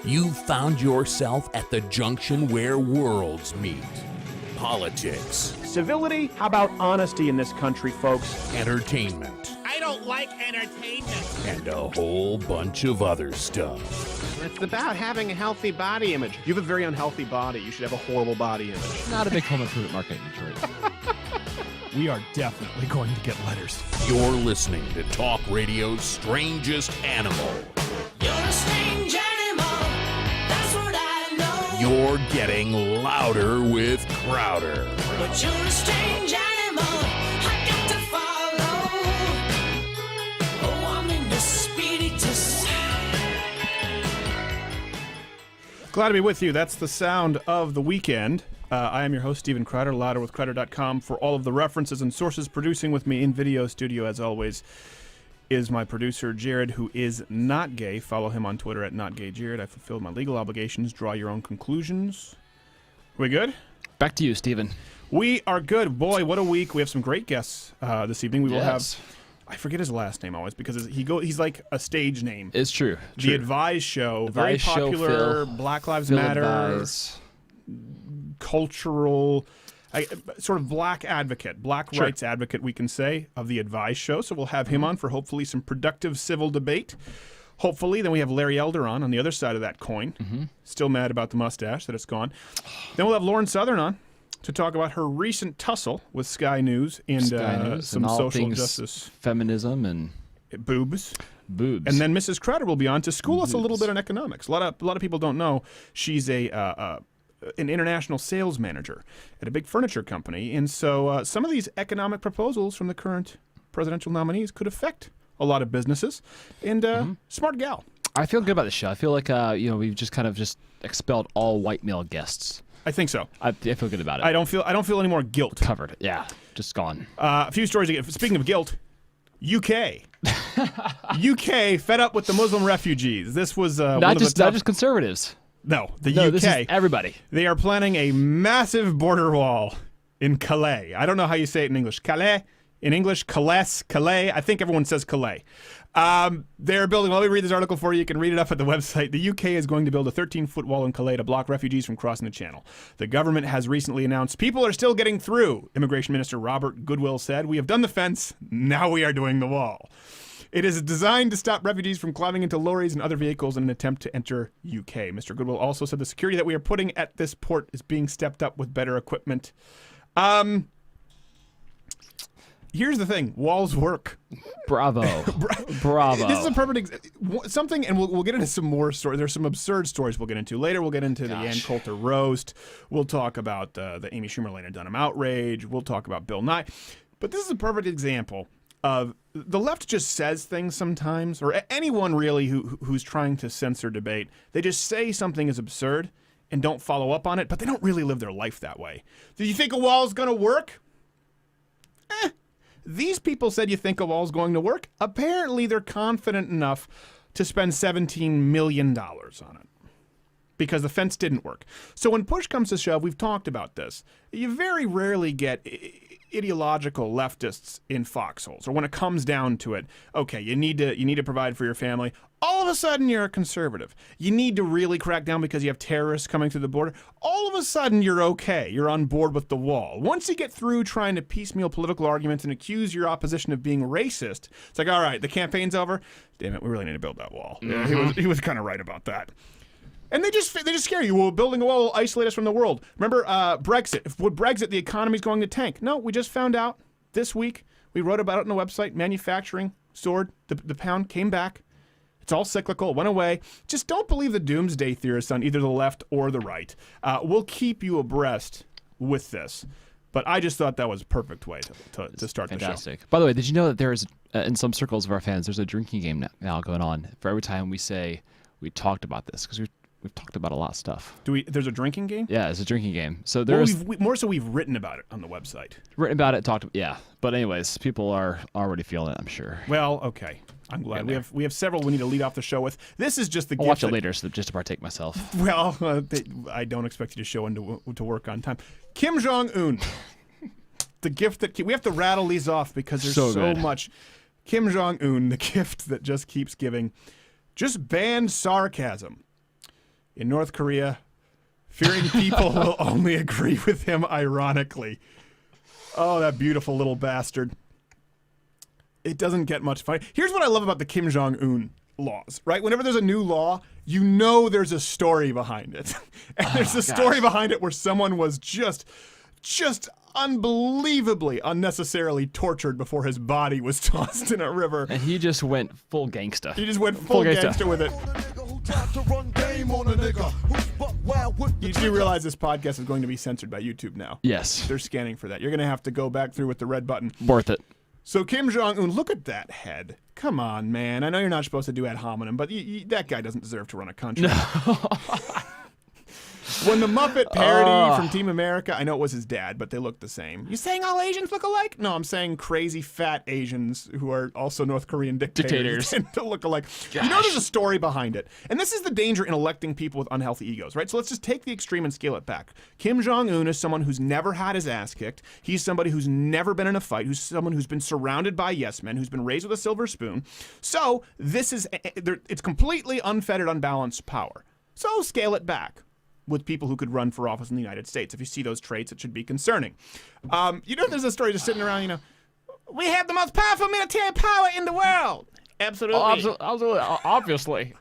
You've found yourself at the junction where worlds meet. Politics. Civility? How about honesty in this country, folks? Entertainment. I don't like entertainment. And a whole bunch of other stuff. It's about having a healthy body image. You have a very unhealthy body. You should have a horrible body image. Not a big home improvement market in Detroit. We are definitely going to get letters. You're listening to Talk Radio's Strangest Animal. You're a strange animal, that's what I know. You're getting louder with Crowder. But you're a strange animal, I got to follow. Oh, I'm in the spiritus. Glad to be with you. That's the sound of the weekend. I am your host, Stephen Crowder, louderwithcrowder.com for all of the references and sources. Producing with me in video studio, as always, is my producer, Jared, who is not gay. Follow him on Twitter at NotGayJared. I fulfilled my legal obligations. Draw your own conclusions. We good? Back to you, Stephen. We are good. Boy, what a week. We have some great guests this evening. We will have... I forget his last name always because he's like a stage name. It's true. The Advise Show. Advise very popular. Show, Black Lives Phil Matter. Advise. Cultural, sort of black rights advocate, we can say, of the Advise Show. So we'll have him on for hopefully some productive civil debate. Hopefully. Then we have Larry Elder on the other side of that coin. Still mad about the mustache that it's gone. Then we'll have Lauren Southern on to talk about her recent tussle with Sky News and some social justice. Feminism and boobs. And then Mrs. Crowder will be on to school us a little bit on economics. A lot of people don't know she's an international sales manager at a big furniture company. And so some of these economic proposals from the current presidential nominees could affect a lot of businesses. And smart gal. I feel good about this show. I feel like we've just kind of expelled all white male guests. I think so. I feel good about it. I don't feel any more guilt. Covered. Yeah, just gone. A few stories again. Speaking of guilt, UK. UK fed up with the Muslim refugees. This was not just conservatives. No, UK. This is everybody. They are planning a massive border wall in Calais. I don't know how you say it in English. Calais? In English, Calais. I think everyone says Calais. They're building, let me read this article for you. You can read it up at the website. The UK is going to build a 13-foot wall in Calais to block refugees from crossing the channel. The government has recently announced people are still getting through. Immigration Minister Robert Goodwill said, "We have done the fence. Now we are doing the wall." It is designed to stop refugees from climbing into lorries and other vehicles in an attempt to enter UK. Mr. Goodwill also said the security that we are putting at this port is being stepped up with better equipment. Here's the thing. Walls work. Bravo. Bravo. This is a perfect something, and we'll get into some more stories. There's some absurd stories we'll get into. Later we'll get into the Ann Coulter roast. We'll talk about the Amy Schumer, Lena Dunham outrage. We'll talk about Bill Nye. But this is a perfect example of the left just says things sometimes, or anyone really who's trying to censor debate. They just say something is absurd and don't follow up on it, but they don't really live their life that way. Do you think a wall's going to work? These people said you think a wall's going to work. Apparently they're confident enough to spend $17 million on it because the fence didn't work. So when push comes to shove, we've talked about this. You very rarely get ideological leftists in foxholes, or when it comes down to it, okay, you need to provide for your family. All of a sudden you're a conservative. You need to really crack down because you have terrorists coming through the border. All of a sudden you're okay. You're on board with the wall. Once you get through trying to piecemeal political arguments and accuse your opposition of being racist, it's like, all right, the campaign's over. Damn it, we really need to build that wall. Yeah, he was kind of right about that. And they just scare you. Well, building a wall will isolate us from the world. Remember Brexit. With Brexit, the economy's going to tank. No, we just found out this week. We wrote about it on the website. Manufacturing soared. The pound came back. It's all cyclical. It went away. Just don't believe the doomsday theorists on either the left or the right. We'll keep you abreast with this. But I just thought that was a perfect way to start the show. Fantastic. By the way, did you know that there is, in some circles of our fans, there's a drinking game now going on for every time we say we talked about this, because we've talked about a lot of stuff. There's a drinking game? Yeah, it's a drinking game. So there's more so we've written about it on the website. Written about it, yeah. But anyways, people are already feeling it, I'm sure. Well, okay. I'm glad we have several we need to lead off the show with. This is just the gift. I'll watch it later, just to partake myself. Well, I don't expect you to show to work on time. Kim Jong-un, the gift that we have to rattle these off because there's so much. Kim Jong-un, the gift that just keeps giving. Just banned sarcasm. in North Korea, fearing people will only agree with him ironically. Oh, that beautiful little bastard. It doesn't get much funny. Here's what I love about the Kim Jong-un laws, right? Whenever there's a new law, you know there's a story behind it. And there's a story behind it where someone was just unbelievably unnecessarily tortured before his body was tossed in a river. And he just went full gangsta. He just went full gangster with it. You do realize this podcast is going to be censored by YouTube now. Yes. They're scanning for that. You're going to have to go back through with the red button. Worth it. So Kim Jong-un, look at that head. Come on, man. I know you're not supposed to do ad hominem, but that guy doesn't deserve to run a country. When the Muppet parody from Team America, I know it was his dad, but they look the same. You saying all Asians look alike? No, I'm saying crazy fat Asians who are also North Korean dictators tend to look alike. Gosh. You know there's a story behind it. And this is the danger in electing people with unhealthy egos, right? So let's just take the extreme and scale it back. Kim Jong-un is someone who's never had his ass kicked. He's somebody who's never been in a fight, who's someone who's been surrounded by yes men, who's been raised with a silver spoon. So it's completely unfettered, unbalanced power. So scale it back with people who could run for office in the United States. If you see those traits, it should be concerning. There's a story just sitting around, we have the most powerful military power in the world. Absolutely. Absolutely. Obviously.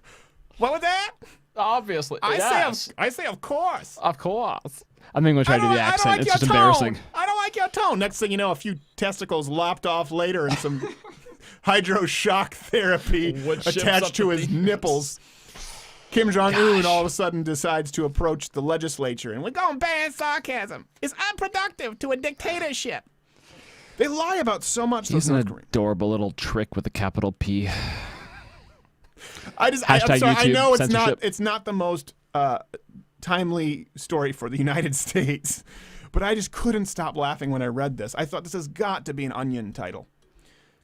What was that? Obviously. I say of course. Of course. I'm going to try to do the accent. It's just embarrassing. I don't like your tone. Next thing you know, a few testicles lopped off later and some hydroshock therapy attached to his nipples. Kim Jong-un all of a sudden decides to approach the legislature, and we're going to ban sarcasm. It's unproductive to a dictatorship. They lie about so much. He's an adorable little trick with a capital P. I'm sorry, I know it's not the most timely story for the United States, but I just couldn't stop laughing when I read this. I thought this has got to be an Onion title.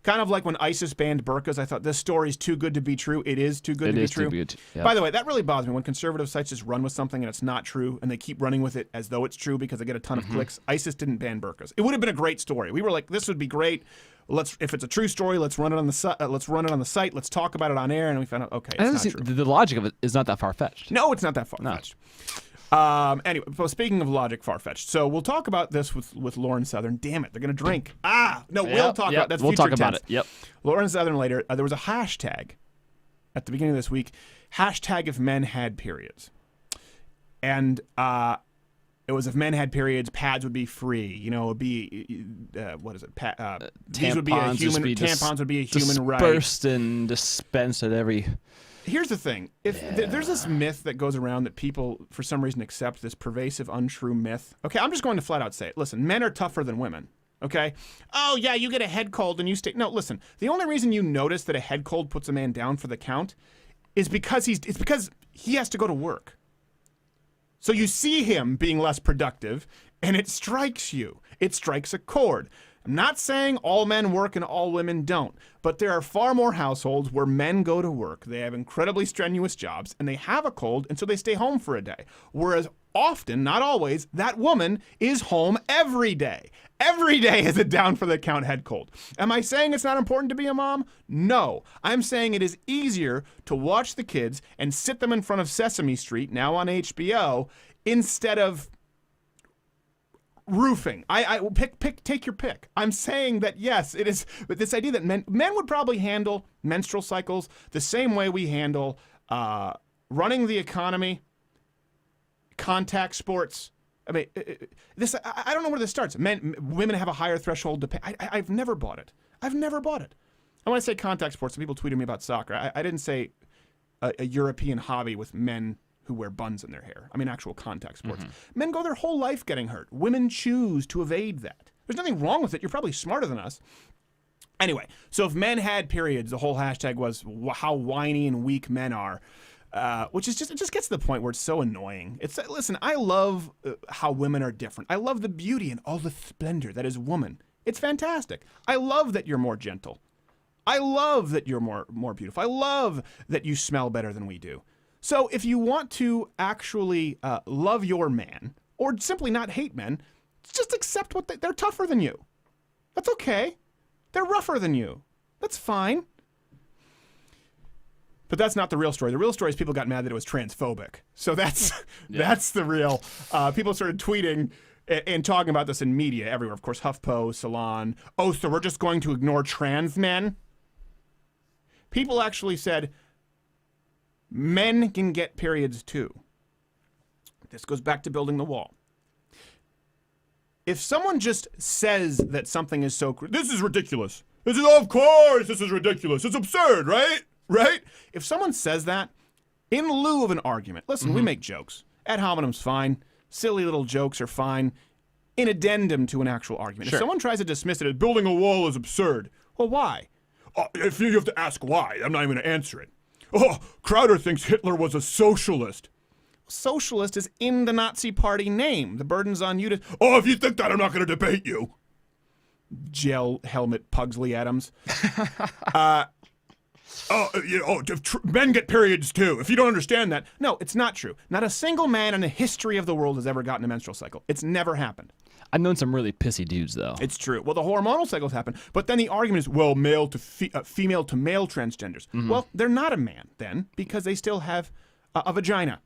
Kind of like when ISIS banned burqas, I thought this story's too good to be true. It is too good to be true. Yep. By the way, that really bothers me when conservative sites just run with something and it's not true, and they keep running with it as though it's true because they get a ton of clicks. ISIS didn't ban burqas. It would have been a great story. We were like, this would be great. If it's a true story, let's run it on the site. Let's talk about it on air, and we found out it's not true. The logic of it is not that far fetched. No, it's not that far fetched. Anyway, so speaking of logic far-fetched, so we'll talk about this with Lauren Southern. Damn it, they're going to drink. We'll talk about that's we'll future talk about tense. it. Yep. Lauren Southern later. There was a hashtag at the beginning of this week, hashtag if men had periods. And it was if men had periods, pads would be free. It would be, what is it? These would be a human, tampons would be a human right. Dispersed and dispensed at every... Here's the thing. There's this myth that goes around that people, for some reason, accept this pervasive, untrue myth. Okay, I'm just going to flat out say it. Listen, men are tougher than women. Okay? Oh, yeah, you get a head cold and you stay... No, listen. The only reason you notice that a head cold puts a man down for the count is because he has to go to work. So you see him being less productive, and it strikes you. It strikes a chord. I'm not saying all men work and all women don't, but there are far more households where men go to work, they have incredibly strenuous jobs, and they have a cold, and so they stay home for a day. Whereas often, not always, that woman is home every day. Every day is a down for the count head cold. Am I saying it's not important to be a mom? No. I'm saying it is easier to watch the kids and sit them in front of Sesame Street, now on HBO, instead of roofing. Take your pick. I'm saying that yes, it is. But this idea that men would probably handle menstrual cycles the same way we handle running the economy, contact sports. I mean, I don't know where this starts. Women have a higher threshold to pay. I've never bought it. I've never bought it. I want to say contact sports. Some people tweeted me about soccer. I didn't say a European hobby with men who wear buns in their hair. I mean, actual contact sports. Men go their whole life getting hurt. Women choose to evade that. There's nothing wrong with it. You're probably smarter than us. Anyway, so if men had periods, the whole hashtag was how whiny and weak men are, which is it just gets to the point where it's so annoying. Listen, I love how women are different. I love the beauty and all the splendor that is woman. It's fantastic. I love that you're more gentle. I love that you're more beautiful. I love that you smell better than we do. So if you want to actually love your man, or simply not hate men, just accept they're tougher than you. That's okay. They're rougher than you. That's fine. But that's not the real story. The real story is people got mad that it was transphobic. So that's that's the real. People started tweeting and talking about this in media everywhere. Of course, HuffPo, Salon. Oh, so we're just going to ignore trans men? People actually said men can get periods too. This goes back to building the wall. If someone just says that something is so this is ridiculous. This is, of course, this is ridiculous. It's absurd, right? Right? If someone says that in lieu of an argument, listen, we make jokes. Ad hominem's fine. Silly little jokes are fine. In addendum to an actual argument. Sure. If someone tries to dismiss it as building a wall is absurd, well, why? If you have to ask why, I'm not even going to answer it. Oh, Crowder thinks Hitler was a socialist. Socialist is in the Nazi Party name. The burden's on you to. Oh, if you think that, I'm not going to debate you. Gel helmet Pugsley Adams. Men get periods too. If you don't understand that. No, it's not true. Not a single man in the history of the world has ever gotten a menstrual cycle. It's never happened. I've known some really pissy dudes, though. It's true. Well, the hormonal cycles happen, but then the argument is, well, male to female to male transgenders. Well, they're not a man then because they still have a vagina.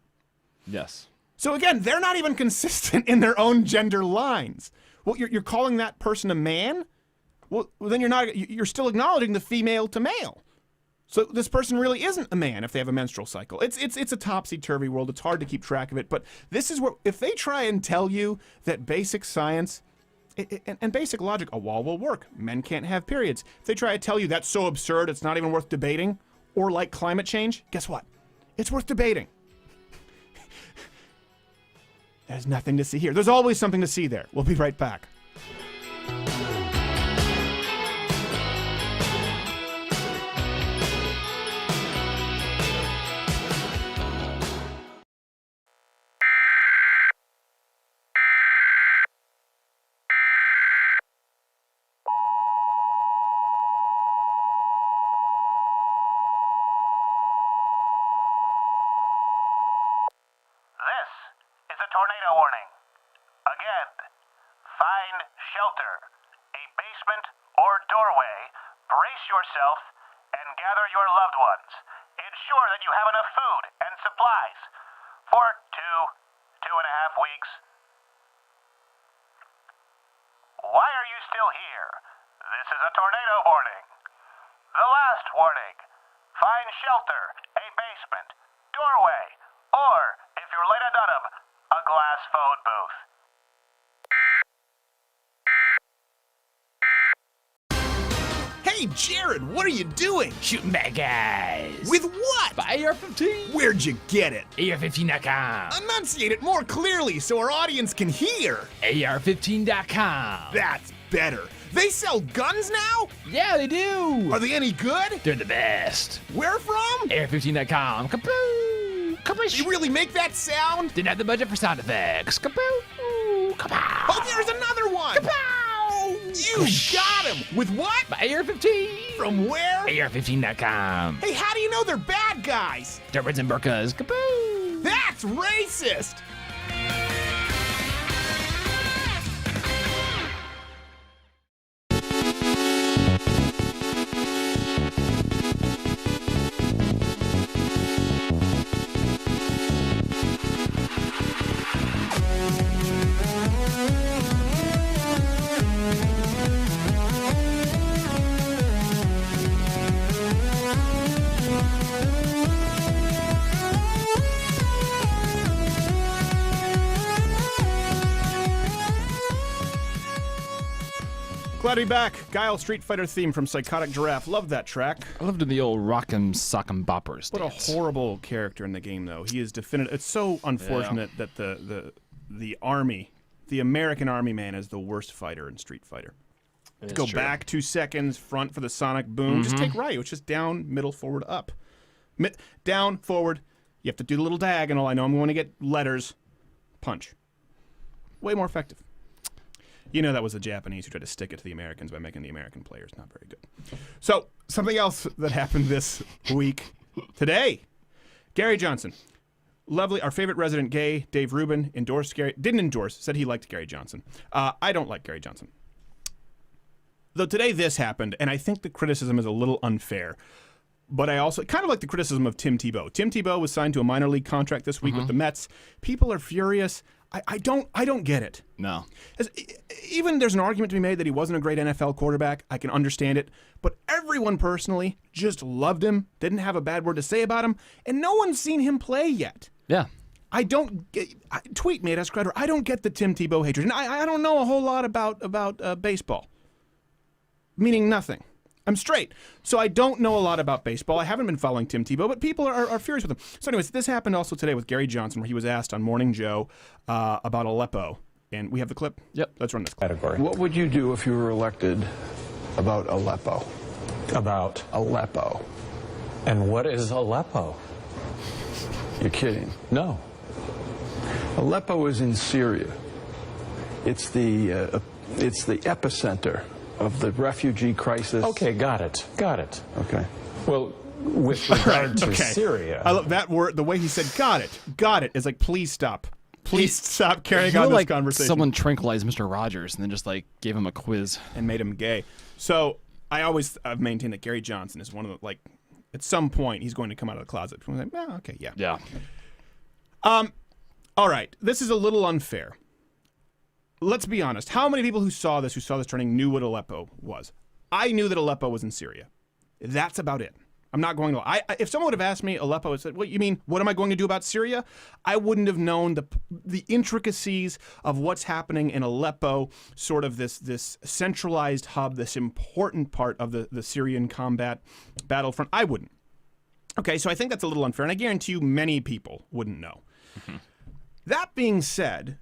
Yes. So again, they're not even consistent in their own gender lines. Well, you're calling that person a man? Well, then you're still acknowledging the female to male. So this person really isn't a man if they have a menstrual cycle. It's a topsy-turvy world. It's hard to keep track of it. But this is where, if they try and tell you that basic science and basic logic, a wall will work. Men can't have periods. If they try to tell you that's so absurd, it's not even worth debating, or like climate change, guess what? It's worth debating. There's nothing to see here. There's always something to see there. We'll be right back. This is a tornado warning. Again, find shelter, a basement or doorway, brace yourself, and gather your loved ones. Ensure that you have enough food and supplies for 2.5 weeks. Why are you still here? This is a tornado warning. The last warning. Find shelter, a basement, doorway, or, if you're Lena Dunham, a glass phone booth. Hey, Jared, what are you doing? Shooting bad guys. With what? By AR-15. Where'd you get it? AR-15.com. Enunciate it more clearly so our audience can hear. AR-15.com. That's better. They sell guns now? Yeah, they do. Are they any good? They're the best. Where from? AR-15.com. Kapoo. Kapoosh. They really make that sound? Didn't have the budget for sound effects. Kapoo. Kapow. Oh, there's another one. Kapow. You got him. With what? By AR-15. From where? AR-15.com. Hey, how do you know they're bad guys? Turbans and burkas. Kapoo. That's racist. Glad to be back. Guile Street Fighter theme from Psychotic Giraffe. Love that track. I loved the old rock'em sock'em boppers. What a dance. horrible character in the game, though. He is definitive. It's so unfortunate that the army, the American Army man, is the worst fighter in Street Fighter. To go back 2 seconds, front for the sonic boom. Just take right. It's just down, middle, forward, up. Down, forward. You have to do the little diagonal. I know I'm going to get letters. Punch. Way more effective. You know that was the Japanese who tried to stick it to the Americans by making the American players not very good. So, something else that happened this week. Today, Gary Johnson. Lovely. Our favorite resident gay, Dave Rubin, didn't endorse, said he liked Gary Johnson. I don't like Gary Johnson. Though today this happened, and I think the criticism is a little unfair. But I also kind of like the criticism of Tim Tebow. Tim Tebow was signed to a minor league contract this week with the Mets. People are furious. I don't get it. No. Even there's an argument to be made that he wasn't a great NFL quarterback. I can understand it. But everyone personally just loved him, didn't have a bad word to say about him, and no one's seen him play yet. Yeah. Tweet me at Scrudder. I don't get the Tim Tebow hatred. And I don't know a whole lot about baseball. Meaning nothing. I'm straight. So I don't know a lot about baseball. I haven't been following Tim Tebow, but people are furious with him. So anyways, this happened also today with Gary Johnson, where he was asked on Morning Joe about Aleppo. And we have the clip? Yep. Let's run this clip. What would you do if you were elected about Aleppo? About Aleppo. And what is Aleppo? You're kidding. No. Aleppo is in Syria. It's the epicenter of the refugee crisis. Okay, got it. Okay. Well, with regard to Syria. I love that word. The way he said "got it" is like, please stop. Please stop carrying You on this like conversation. someone tranquilized Mr. Rogers and then just like gave him a quiz. And made him gay. So I've maintained that Gary Johnson is one of the, like, at some point he's going to come out of the closet. People are like, okay, yeah. Yeah. All right, this is a little unfair. Let's be honest. How many people who saw this turning, knew what Aleppo was? I knew that Aleppo was in Syria. That's about it. I'm not going to. If someone would have asked me Aleppo, I said, "What you mean? What am I going to do about Syria?" I wouldn't have known the intricacies of what's happening in Aleppo, sort of this centralized hub, this important part of the Syrian combat battlefront. I wouldn't. Okay, so I think that's a little unfair, and I guarantee you many people wouldn't know. Mm-hmm. That being said,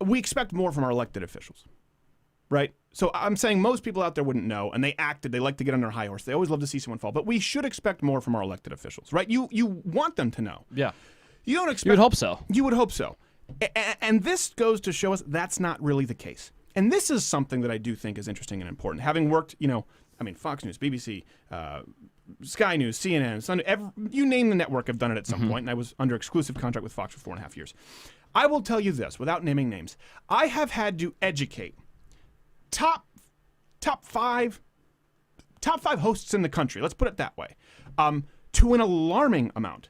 we expect more from our elected officials, right? So I'm saying most people out there wouldn't know, and they like to get on their high horse. They always love to see someone fall, but we should expect more from our elected officials, right? You want them to know. Yeah. You don't expect. You would hope so. You would hope so. And this goes to show us that's not really the case. And this is something that I do think is interesting and important. Having worked, Fox News, BBC, Sky News, CNN, Sunday, you name the network, I've done it at some point, and I was under exclusive contract with Fox for 4.5 years. I will tell you this, without naming names. I have had to educate top five hosts in the country, let's put it that way, to an alarming amount.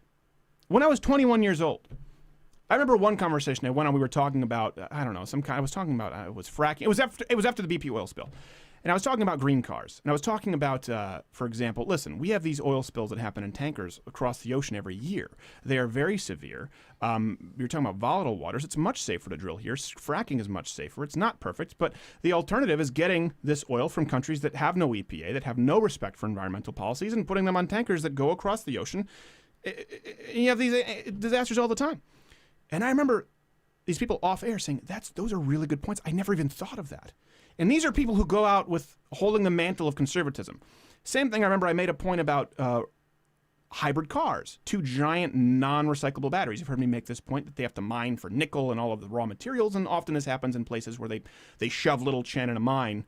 When I was 21 years old, I remember one conversation I went on. We were talking about it was fracking. It was after the BP oil spill, and I was talking about green cars. And I was talking about, for example, listen, we have these oil spills that happen in tankers across the ocean every year. They are very severe. You're talking about volatile waters. It's much safer to drill here. Fracking is much safer. It's not perfect, but the alternative is getting this oil from countries that have no EPA, that have no respect for environmental policies, and putting them on tankers that go across the ocean. You have these disasters all the time. And I remember these people off air saying, those are really good points. I never even thought of that. And these are people who go out with holding the mantle of conservatism. Same thing, I remember I made a point about hybrid cars, 2 giant non-recyclable batteries. You've heard me make this point that they have to mine for nickel and all of the raw materials, and often this happens in places where they shove little Chen in a mine,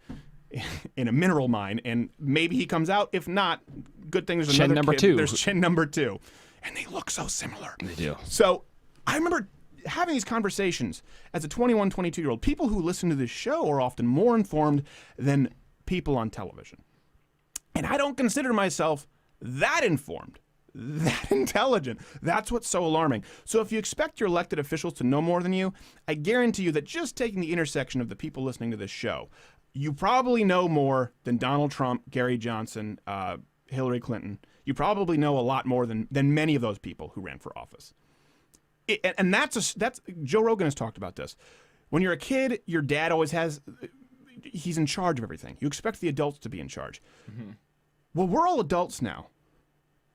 in a mineral mine, and maybe he comes out. If not, good thing there's Chen another number kid. 2. There's Chen number 2. And they look so similar. They do. So I remember having these conversations as a 21, 22-year-old. People who listen to this show are often more informed than people on television. And I don't consider myself that informed, that intelligent. That's what's so alarming. So if you expect your elected officials to know more than you, I guarantee you that just taking the intersection of the people listening to this show, you probably know more than Donald Trump, Gary Johnson, Hillary Clinton. You probably know a lot more than many of those people who ran for office. And that's Joe Rogan has talked about this. When you're a kid, your dad always he's in charge of everything. You expect the adults to be in charge. Mm-hmm. Well, we're all adults now,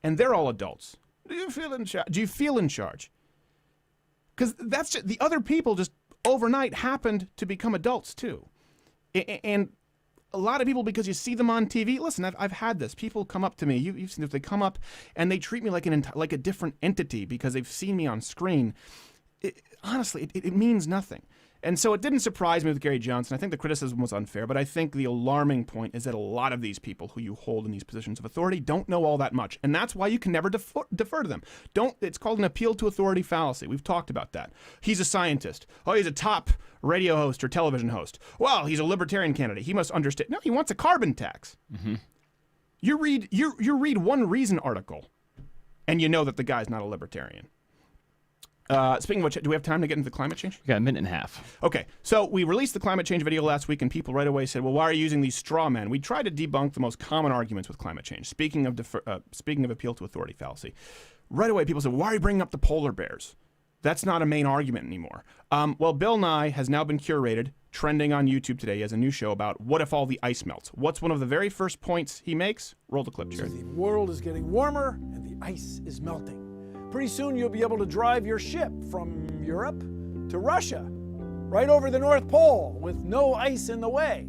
and they're all adults. Do you feel in charge? Do you feel in charge? Because that's just, the other people just overnight happened to become adults too, and a lot of people, because you see them on TV. Listen, I've had this. People come up to me. You've seen this. They come up and they treat me like a different entity because they've seen me on screen. Honestly, it means nothing. And so it didn't surprise me with Gary Johnson. I think the criticism was unfair, but I think the alarming point is that a lot of these people who you hold in these positions of authority don't know all that much, and that's why you can never defer to them. It's called an appeal to authority fallacy. We've talked about that. He's a scientist. Oh, he's a top radio host or television host. Well, he's a libertarian candidate. He must understand. No, he wants a carbon tax. Mm-hmm. You read One Reason article, and you know that the guy's not a libertarian. Speaking of which, do we have time to get into climate change? We got a minute and a half. Okay, so we released the climate change video last week, and people right away said, well, why are you using these straw men? We tried to debunk the most common arguments with climate change. Speaking of appeal to authority fallacy, right away people said, why are you bringing up the polar bears? That's not a main argument anymore. Well, Bill Nye has now been curated, trending on YouTube today. He has a new show about what if all the ice melts. What's one of the very first points he makes? Roll the clip, Jerry. The world is getting warmer, and the ice is melting. Pretty soon you'll be able to drive your ship from Europe to Russia, right over the North Pole with no ice in the way.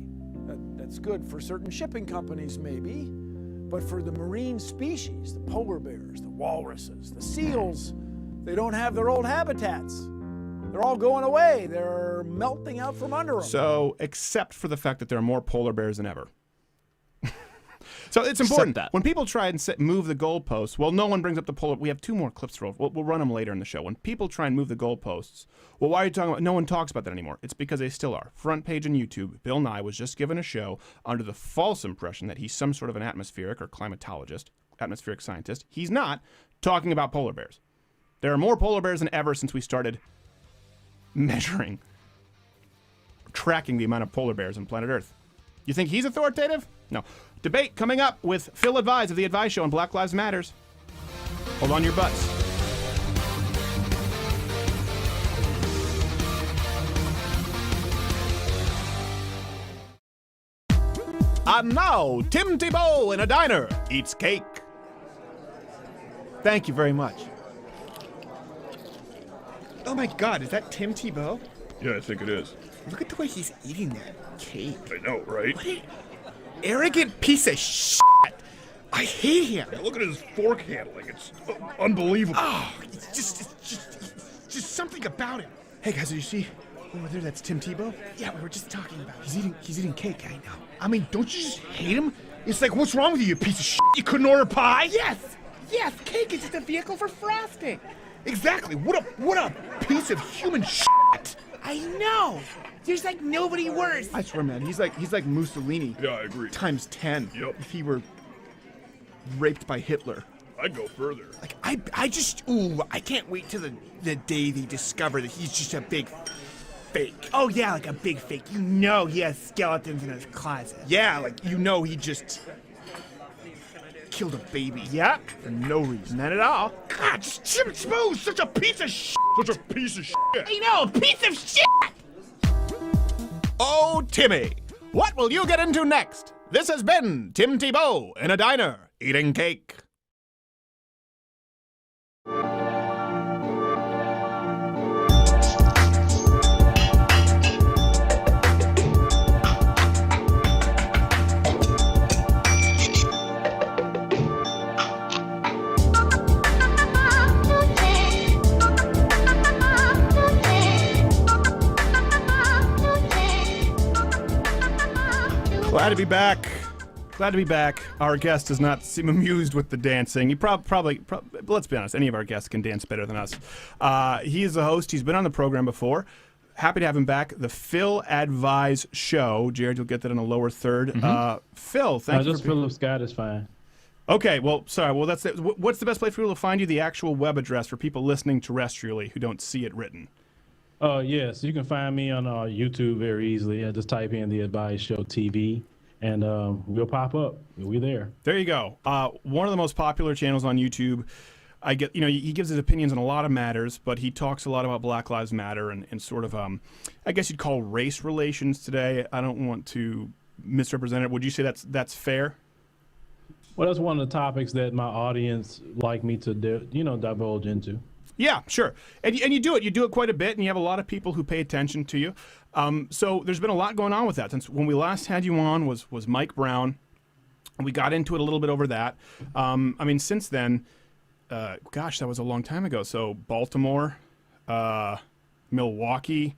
That's good for certain shipping companies maybe, but for the marine species, the polar bears, the walruses, the seals, they don't have their old habitats. They're all going away. They're melting out from under them. So, except for the fact that there are more polar bears than ever. So it's important that when people try and move the goalposts, well, no one brings up the polar. We have 2 more clips to roll. We'll run them later in the show. When people try and move the goalposts, well, why are you talking about? No one talks about that anymore. It's because they still are. Front page on YouTube, Bill Nye was just given a show under the false impression that he's some sort of an atmospheric or climatologist, atmospheric scientist. He's not talking about polar bears. There are more polar bears than ever since we started tracking the amount of polar bears on planet Earth. You think he's authoritative? No. Debate coming up with Phil Advise of The Advice Show on Black Lives Matters. Hold on your butts. And now, Tim Tebow in a diner eats cake. Thank you very much. Oh my God, is that Tim Tebow? Yeah, I think it is. Look at the way he's eating that cake. I know, right? What an arrogant piece of shit. I hate him. Yeah, look at his fork handling. It's unbelievable. Oh, it's just something about him. Hey guys, did you see over there? That's Tim Tebow. Yeah, we were just talking about it. He's eating cake. I know. I mean, don't you just hate him? It's like, what's wrong with you, you piece of shit? You couldn't order pie? Yes, cake is just a vehicle for frosting. Exactly. What a piece of human shit. I know. There's like nobody worse. I swear, man, he's like Mussolini. Yeah, I agree. Times 10. Yep. If he were raped by Hitler. I'd go further. Like I can't wait till the day they discover that he's just a big fake. Oh yeah, like a big fake. You know he has skeletons in his closet. Yeah, like he just killed a baby. Yeah, for no reason. Not at all. God, just Tim Tebow's such a piece of shit. Such a piece of shit. I know, a piece of shit. Oh, Timmy, what will you get into next? This has been Tim Tebow in a diner eating cake. Glad to be back. Glad to be back. Our guest does not seem amused with the dancing. He probably, let's be honest, any of our guests can dance better than us. He is the host. He's been on the program before. Happy to have him back. The Phil Advise Show. Jared, you'll get that in the lower third. Phil, thank you. Just Philip Scott is fine. Okay, well, sorry. Well, that's it. What's the best place for people to find you? The actual web address for people listening terrestrially who don't see it written. Yes, you can find me on YouTube very easily. Just type in The Advice Show TV, and we'll pop up. We're there. There you go. One of the most popular channels on YouTube. I get, he gives his opinions on a lot of matters, but he talks a lot about Black Lives Matter and sort of, I guess you'd call race relations today. I don't want to misrepresent it. Would you say that's fair? Well, that's one of the topics that my audience like me to divulge into. Yeah, sure. And you do it. You do it quite a bit, and you have a lot of people who pay attention to you. So there's been a lot going on with that. Since when we last had you on was Mike Brown, and we got into it a little bit over that. I mean, since then, gosh, that was a long time ago. So Baltimore, Milwaukee.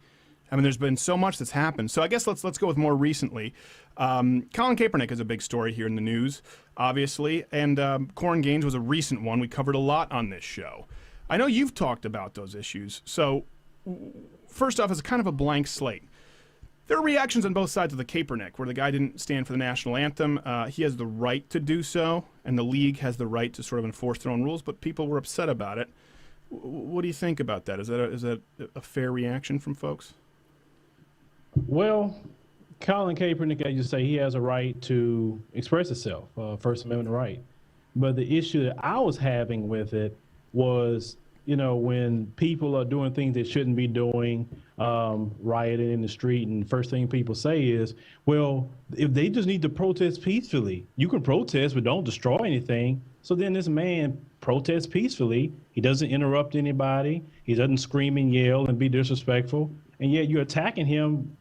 I mean, there's been so much that's happened. So I guess let's go with more recently. Colin Kaepernick is a big story here in the news, obviously, and Corrin Gaines was a recent one. We covered a lot on this show. I know you've talked about those issues. So first off, as kind of a blank slate, There are reactions on both sides of the Kaepernick, where the guy didn't stand for the national anthem. He has the right to do so, and the league has the right to sort of enforce their own rules, but people were upset about it. What do you think about that? Is that a fair reaction from folks? Well, Colin Kaepernick, as you say, he has a right to express himself, First Amendment right. But the issue that I was having with it was, when people are doing things they shouldn't be doing, rioting in the street, and first thing people say is, well, if they just need to protest peacefully, you can protest, but don't destroy anything. So then this man protests peacefully. He doesn't interrupt anybody. He doesn't scream and yell and be disrespectful. And yet you're attacking him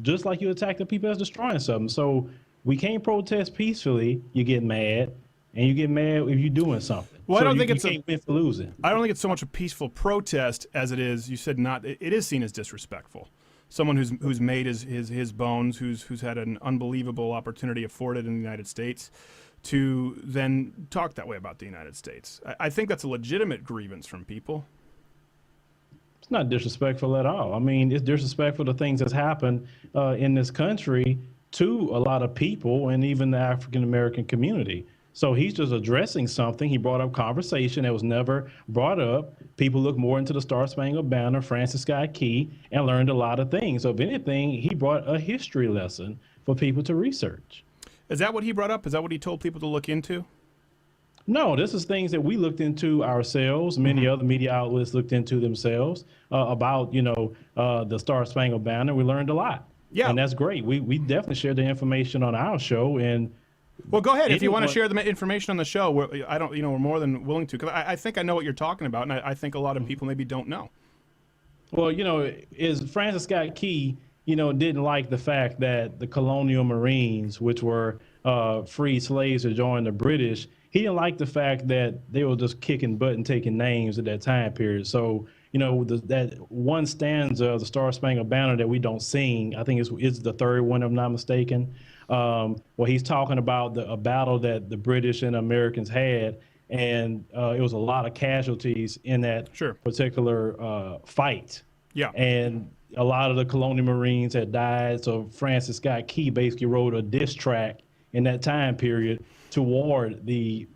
just like you attack the people that's destroying something. So we can't protest peacefully. You get mad, and you get mad if you're doing something. Well, so I don't think it's win for losing. I don't think it's so much a peaceful protest as it is. You said not. It is seen as disrespectful. Someone who's made his bones, who's had an unbelievable opportunity afforded in the United States, to then talk that way about the United States. I think that's a legitimate grievance from people. It's not disrespectful at all. I mean, it's disrespectful to things that's happened in this country to a lot of people and even the African American community. So he's just addressing something. He brought up conversation that was never brought up. People look more into the Star Spangled Banner, Francis Scott Key, and learned a lot of things. So if anything, he brought a history lesson for people to research. Is that what he brought up? Is that what he told people to look into? No, this is things that we looked into ourselves. Many other media outlets looked into themselves about, the Star Spangled Banner. We learned a lot. Yeah. And that's great. We definitely shared the information on our show. And well, go ahead. If you want to share the information on the show, we're more than willing to, because I think I know what you're talking about, and I think a lot of people maybe don't know. Well, is Francis Scott Key, didn't like the fact that the colonial Marines, which were freed slaves who joined the British, he didn't like the fact that they were just kicking butt and taking names at that time period. So, that one stanza of the Star Spangled Banner that we don't sing, I think it's the third one, if I'm not mistaken, where he's talking about a battle that the British and Americans had, and it was a lot of casualties in that particular fight. Yeah. And a lot of the colonial Marines had died, so Francis Scott Key basically wrote a diss track in that time period toward the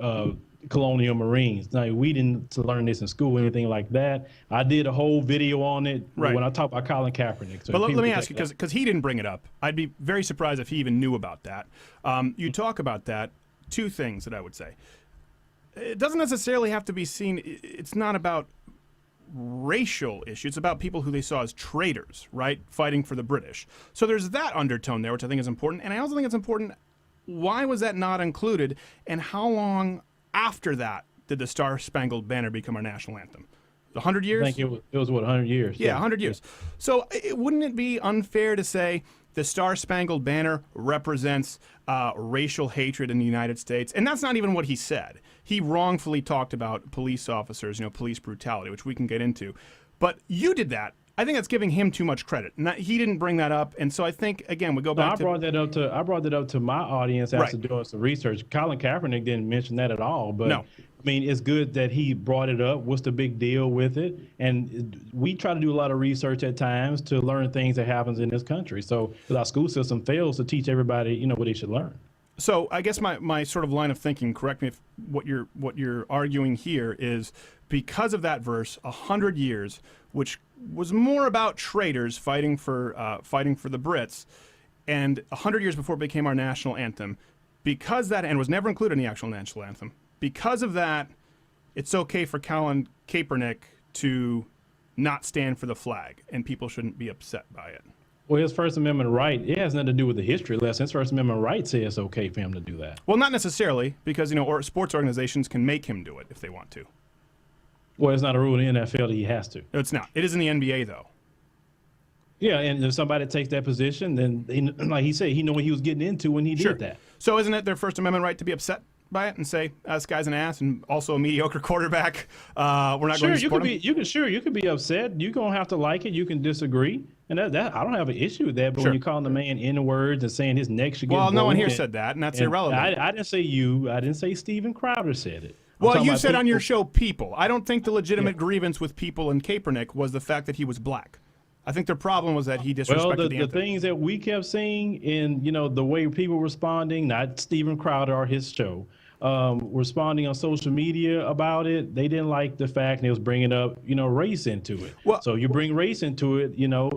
colonial Marines. Now, we didn't learn this in school or anything like that. I did a whole video on it when I talked about Colin Kaepernick. So but let me ask you, because he didn't bring it up. I'd be very surprised if he even knew about that. You talk about that, two things that I would say. It doesn't necessarily have to be seen. It's not about racial issue. It's about people who they saw as traitors, right? Fighting for the British. So there's that undertone there, which I think is important. And I also think it's important, why was that not included? And how long after that did the Star Spangled Banner become our national anthem? 100 years? I think it was 100 years? Yeah, 100 years. So wouldn't it be unfair to say the Star Spangled Banner represents racial hatred in the United States? And that's not even what he said. He wrongfully talked about police officers, police brutality, which we can get into. But you did that. I think that's giving him too much credit. He didn't bring that up, and so I think again we go back. I brought that up to my audience after doing some research. Colin Kaepernick didn't mention that at all, but no. I mean, it's good that he brought it up. What's the big deal with it? And we try to do a lot of research at times to learn things that happens in this country. So our school system fails to teach everybody, what they should learn. So I guess my sort of line of thinking, correct me if what you're arguing here is, because of that verse, 100 years, which was more about traitors fighting for the Brits, and 100 years before it became our national anthem, because that, and was never included in the actual national anthem, because of that, it's okay for Colin Kaepernick to not stand for the flag, and people shouldn't be upset by it. Well, his First Amendment right, it has nothing to do with the history lesson. His First Amendment right says it's okay for him to do that. Well, not necessarily, because, or sports organizations can make him do it if they want to. Well, it's not a rule in the NFL that he has to. No, it's not. It is in the NBA, though. Yeah, and if somebody takes that position, then, like he said, he knew what he was getting into when he did that. So isn't it their First Amendment right to be upset by it and say, this guy's an ass and also a mediocre quarterback? We're not going to support him? You could be upset. You don't have to like it. You can disagree. And that I don't have an issue with that. But when you're calling the man N-words and saying his neck should get no one here said that, and that's irrelevant. I didn't say you. I didn't say Steven Crowder said it. Well, you said on your show people. I don't think the legitimate grievance with people in Kaepernick was the fact that he was black. I think their problem was that he disrespected Well, the the anthem. things that we kept seeing in, the way people responding, not Steven Crowder or his show, responding on social media about it, they didn't like the fact that it was bringing up, race into it. Well, so you bring race into it,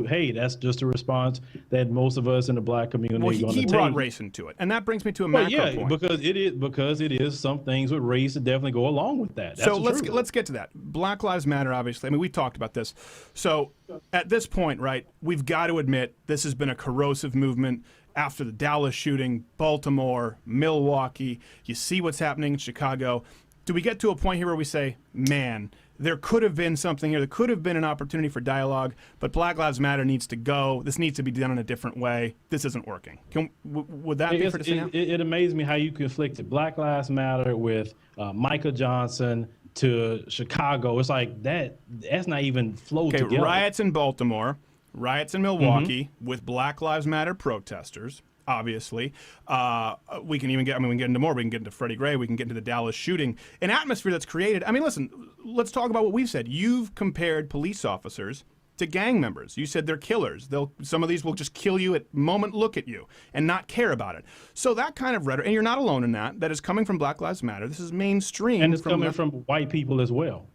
hey, that's just a response that most of us in the black community Well, are going to he take. brought race into it, and that brings me to a Well, macro yeah, point. because it is some things with race that definitely go along with that. That's So the let's truth. let's get to that. Black Lives Matter, obviously. I mean, we talked about this. So at this point, right, we've got to admit this has been a corrosive movement after the Dallas shooting, Baltimore, Milwaukee. You see what's happening in Chicago. Do we get to a point here where we say, man, there could have been something here. There could have been an opportunity for dialogue, but Black Lives Matter needs to go. This needs to be done in a different way. This isn't working. Would that be fair to say now? It amazed me how you conflicted Black Lives Matter with Michael Johnson to Chicago. It's like that's not even flowed together. Riots in Baltimore, riots in Milwaukee with Black Lives Matter protesters. Obviously, we can even get. I mean, we can get into more. We can get into Freddie Gray. We can get into the Dallas shooting. An atmosphere that's created. I mean, listen. Let's talk about what we've said. You've compared police officers to gang members. You said they're killers. Some of these will just kill you at moment look at you and not care about it. So that kind of rhetoric, and you're not alone in that. That is coming from Black Lives Matter. This is mainstream, and it's coming from white people as well.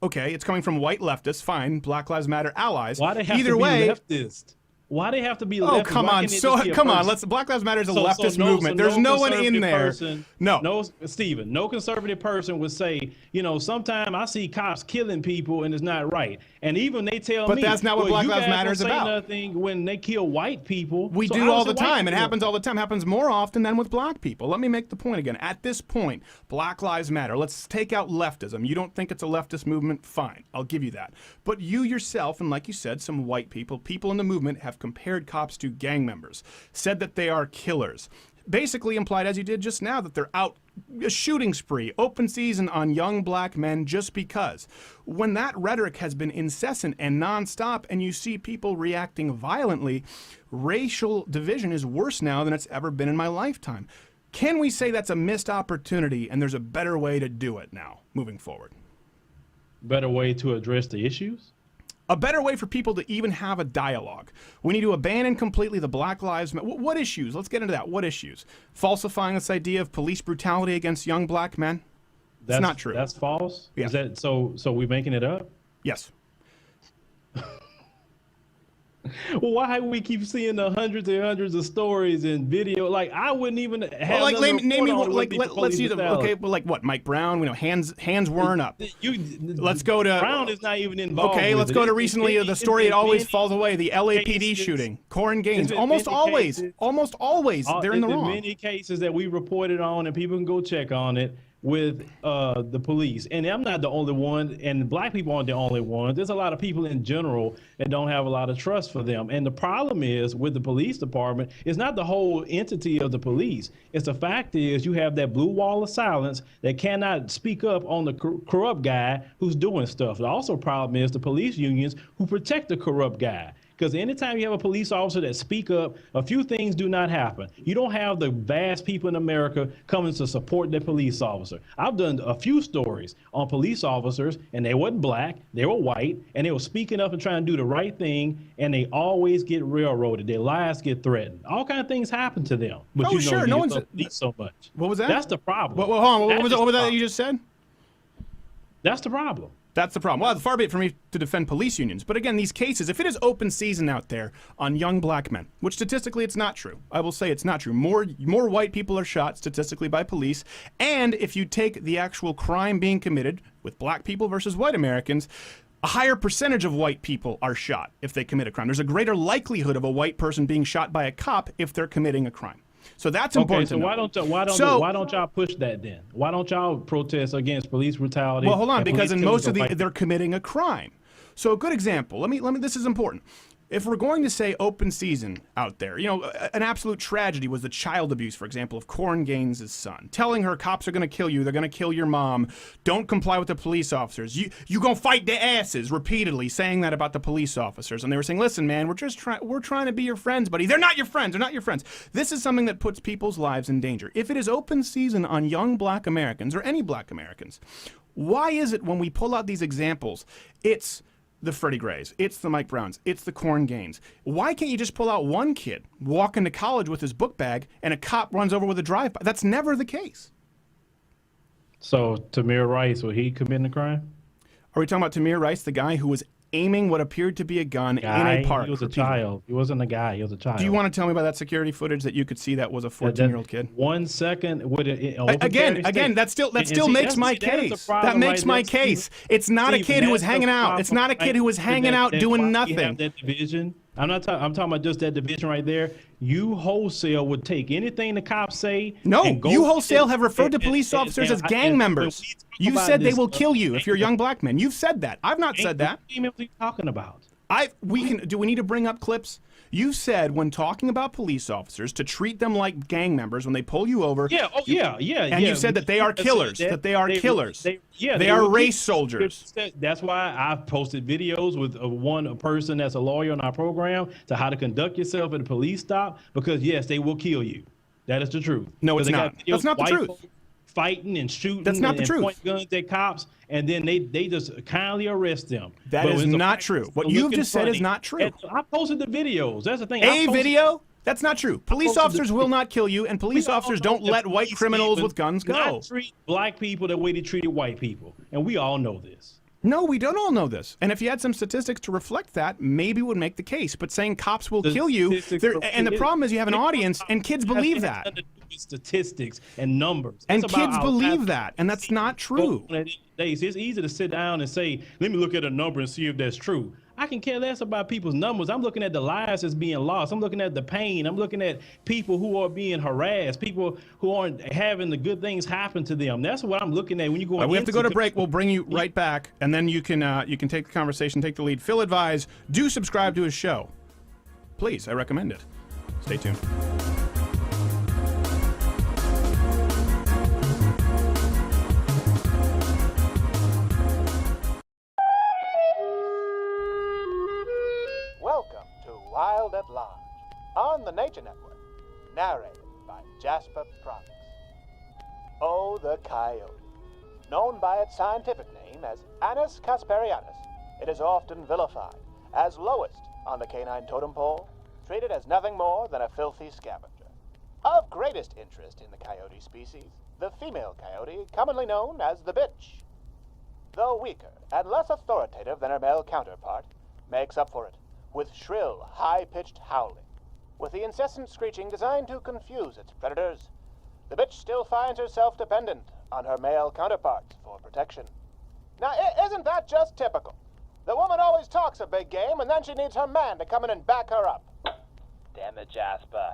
Okay, it's coming from white leftists. Fine, Black Lives Matter allies. Why they have Either to be way, leftist? Why they have to be leftist? Oh, come on. Come on. Black Lives Matter is a leftist movement. There's no one in there. No, Stephen, no conservative person would say, sometimes I see cops killing people and it's not right. And even they tell me. But that's not what Black Lives Matter is about. Nothing when they kill white people. We do all the time. It happens all the time. It happens more often than with black people. Let me make the point again. At this point, Black Lives Matter. Let's take out leftism. You don't think it's a leftist movement? Fine. I'll give you that. But you yourself, and like you said, some white people in the movement have compared cops to gang members, said that they are killers, basically implied, as you did just now, that they're out a shooting spree, open season on young black men just because. When that rhetoric has been incessant and nonstop and you see people reacting violently, racial division is worse now than it's ever been in my lifetime. Can we say that's a missed opportunity and there's a better way to do it now, moving forward? Better way to address the issues? A better way for people to even have a dialogue. We need to abandon completely the Black Lives Matter. What issues? Let's get into that. What issues? Falsifying this idea of police brutality against young black men? That's not true. That's false? Yeah. Is that so we're making it up? Yes. Well, why we keep seeing the hundreds and hundreds of stories and video? Like, I wouldn't even have. Well, name me what. Let's use it. Okay, well, like what? Mike Brown. Hands weren't up. Let's go to Brown is not even involved. Okay, let's go to recently the story. It always falls away. The LAPD cases, shooting. Corrin Gaines. Almost always they're in the wrong. Many cases that we reported on, and people can go check on it with the police. And I'm not the only one, and black people aren't the only ones. There's a lot of people in general that don't have a lot of trust for them. And the problem is with the police department, it's not the whole entity of the police. It's the fact is you have that blue wall of silence that cannot speak up on the corrupt guy who's doing stuff. The also problem is the police unions who protect the corrupt guy. Because anytime you have a police officer that speak up, a few things do not happen. You don't have the vast people in America coming to support the police officer. I've done a few stories on police officers, and they wasn't black, they were white, and they were speaking up and trying to do the right thing, and they always get railroaded. Their lives get threatened. All kind of things happen to them. But sure, no one's so much. What was that? That's the problem. Hold on. What was that you just said? That's the problem. That's the problem. Well, far be it for me to defend police unions. But again, these cases, if it is open season out there on young black men, which statistically it's not true. I will say it's not true. More white people are shot statistically by police. And if you take the actual crime being committed with black people versus white Americans, a higher percentage of white people are shot if they commit a crime. There's a greater likelihood of a white person being shot by a cop if they're committing a crime. So that's important. Okay, so why don't y'all push that then? Why don't y'all protest against police brutality? Well, hold on, because in most of they're committing a crime. So a good example. Let me. This is important. If we're going to say open season out there, an absolute tragedy was the child abuse, for example, of Corrin Gaines' son, telling her cops are going to kill you, they're going to kill your mom, don't comply with the police officers, you going to fight their asses, repeatedly saying that about the police officers. And they were saying, listen, man, we're trying to be your friends, buddy. They're not your friends. They're not your friends. This is something that puts people's lives in danger. If it is open season on young black Americans or any black Americans, why is it when we pull out these examples, it's the Freddie Grays. It's the Mike Browns. It's the Corn Gaines. Why can't you just pull out one kid, walk into college with his book bag, and a cop runs over with a drive-by? That's never the case. So Tamir Rice, will he commit a crime? Are we talking about Tamir Rice, the guy who was aiming what appeared to be a gun in a park? He was a child. He wasn't a guy. He was a child. Do you want to tell me about that security footage that you could see that was a 14-year-old kid? 1 second with again, that still makes my case. That makes my case. It's not a kid who was hanging out. It's not a kid who was hanging out doing nothing. That division. I'm talking about just that division right there. You wholesale would take anything the cops say. No, you wholesale have referred to police officers as gang members. You said they will kill you if you're young black men. You've said that. I've not said that. What are you talking about? Do we need to bring up clips? You said when talking about police officers to treat them like gang members when they pull you over. And you said that they are killers. They are race soldiers. That's why I've posted videos with a person that's a lawyer on our program to how to conduct yourself at a police stop, because yes, they will kill you. That is the truth. No, it's not. That's not the truth. Fighting and shooting. That's not the truth. Point guns at cops, and then they just kindly arrest them. That is not true. What you've just said is not true. I posted the videos. That's the thing. Video? That's not true. Police officers will not kill you, and police officers don't let white criminals with guns go. Not treat black people the way they treated white people, and we all know this. No, we don't all know this. And if you had some statistics to reflect that, maybe it would make the case. But saying cops will kill you, and the problem is you have an audience, and kids believe that. Statistics and numbers. And kids believe that, and that's not true. It's easy to sit down and say, let me look at a number and see if that's true. I can care less about people's numbers. I'm looking at the lives that's being lost. I'm looking at the pain. I'm looking at people who are being harassed, people who aren't having the good things happen to them. That's what I'm looking at when you go. We have to go to break. We'll bring you right back, and then you can take the conversation, take the lead. Phil advise, do subscribe to his show. Please, I recommend it. Stay tuned. Welcome to Wild at Large on the Nature Network, narrated by Jasper Prox. Oh, the coyote. Known by its scientific name as Anas casparianus, it is often vilified as lowest on the canine totem pole, treated as nothing more than a filthy scavenger. Of greatest interest in the coyote species, the female coyote, commonly known as the bitch. Though weaker and less authoritative than her male counterpart, makes up for it with shrill, high-pitched howling. With the incessant screeching designed to confuse its predators, the bitch still finds herself dependent on her male counterparts for protection. Now, isn't that just typical? The woman always talks a big game, and then she needs her man to come in and back her up. Damn it, Jasper.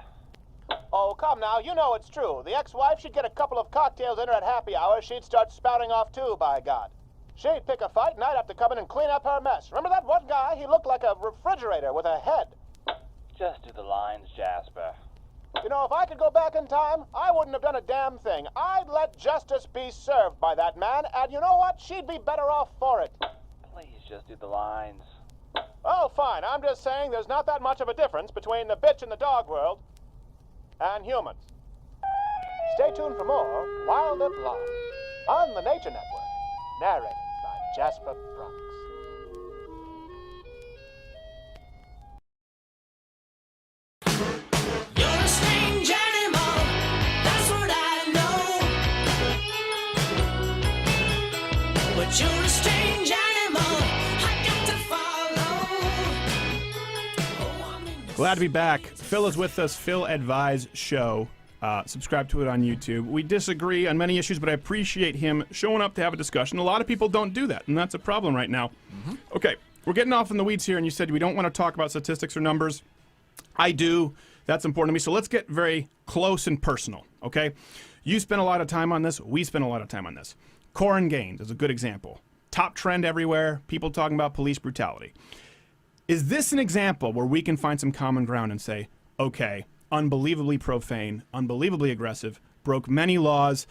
Oh, come now, you know it's true. The ex-wife, she'd get a couple of cocktails in her at happy hour, she'd start spouting off too, by God. She'd pick a fight, and I'd have to come in and clean up her mess. Remember that one guy? He looked like a refrigerator with a head. Just do the lines, Jasper. You know, if I could go back in time, I wouldn't have done a damn thing. I'd let justice be served by that man, and you know what? She'd be better off for it. Please just do the lines. Oh, fine. I'm just saying there's not that much of a difference between the bitch in the dog world and humans. Stay tuned for more Wild at Large on the Nature Network, narrated by Jasper Prox. You're a strange animal, that's what I know. But you're a strange animal, I got to follow. Glad to be back. Phil is with us. Phil Advise Show. Subscribe to it on YouTube. We disagree on many issues, but I appreciate him showing up to have a discussion. A lot of people don't do that, and that's a problem right now. Okay, we're getting off in the weeds here, and you said we don't want to talk about statistics or numbers. I do. That's important to me. So let's get very close and personal, okay? You spent a lot of time on this. We spent a lot of time on this. Corn Gaines is a good example. Top trend everywhere. People talking about police brutality. Is this an example where we can find some common ground and say, okay, unbelievably profane, unbelievably aggressive, broke many laws,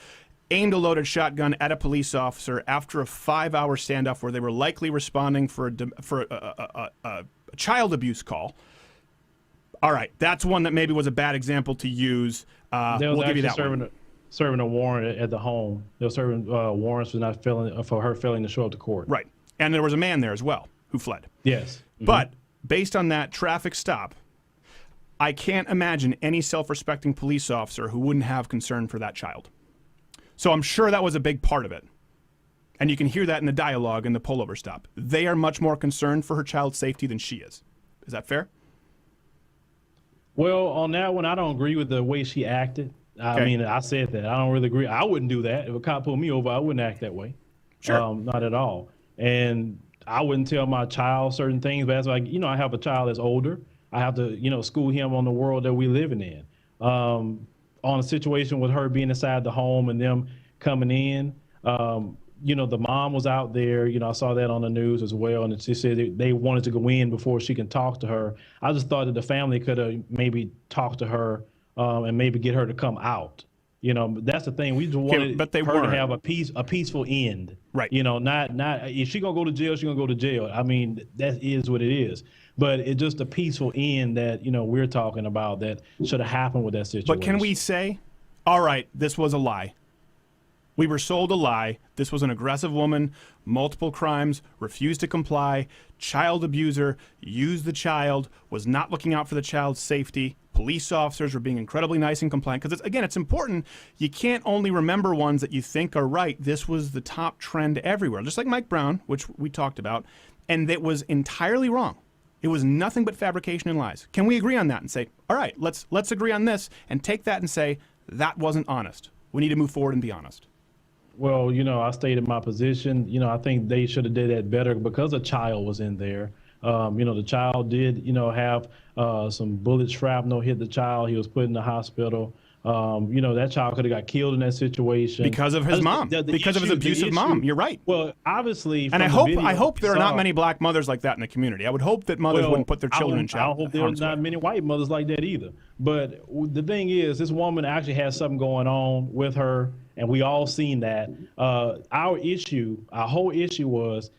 aimed a loaded shotgun at a police officer after a 5-hour standoff where they were likely responding for a child abuse call? All right, that's one that maybe was a bad example to use. We'll give you that one. Serving a warrant at the home. They were serving warrants for her failing to show up to court. Right, and there was a man there as well who fled. Yes. But based on that traffic stop, I can't imagine any self-respecting police officer who wouldn't have concern for that child. So I'm sure that was a big part of it. And you can hear that in the dialogue in the pullover stop. They are much more concerned for her child's safety than she is. Is that fair? Well, on that one, I don't agree with the way she acted. I mean, I said that. I don't really agree. I wouldn't do that. If a cop pulled me over, I wouldn't act that way. Sure. Not at all. And I wouldn't tell my child certain things, but as like, I have a child that's older. I have to, school him on the world that we living in. On a situation with her being inside the home and them coming in, the mom was out there. I saw that on the news as well, and she said they wanted to go in before she can talk to her. I just thought that the family could have maybe talked to her and maybe get her to come out. That's the thing. We just wanted but they her weren't. to have a peaceful end. Right. Not if she gonna go to jail, she gonna go to jail. I mean, that is what it is. But it's just a peaceful end that we're talking about that should have happened with that situation. But can we say, all right, this was a lie? We were sold a lie. This was an aggressive woman, multiple crimes, refused to comply, child abuser, used the child, was not looking out for the child's safety. Police officers were being incredibly nice and compliant. Because, again, it's important. You can't only remember ones that you think are right. This was the top trend everywhere, just like Mike Brown, which we talked about, and that was entirely wrong. It was nothing but fabrication and lies. Can we agree on that and say, all right, let's agree on this and take that and say, that wasn't honest. We need to move forward and be honest. Well, I stated my position. I think they should have did that better because a child was in there. The child did, have some bullet shrapnel hit the child. He was put in the hospital. That child could have got killed in that situation because of his mom, because of his abusive mom. You're right. Well, obviously, and I hope there are not many black mothers like that in the community. I would hope that mothers wouldn't put their children in child. I hope there are not many white mothers like that either. But the thing is, this woman actually has something going on with her, and we all seen that. Our whole issue was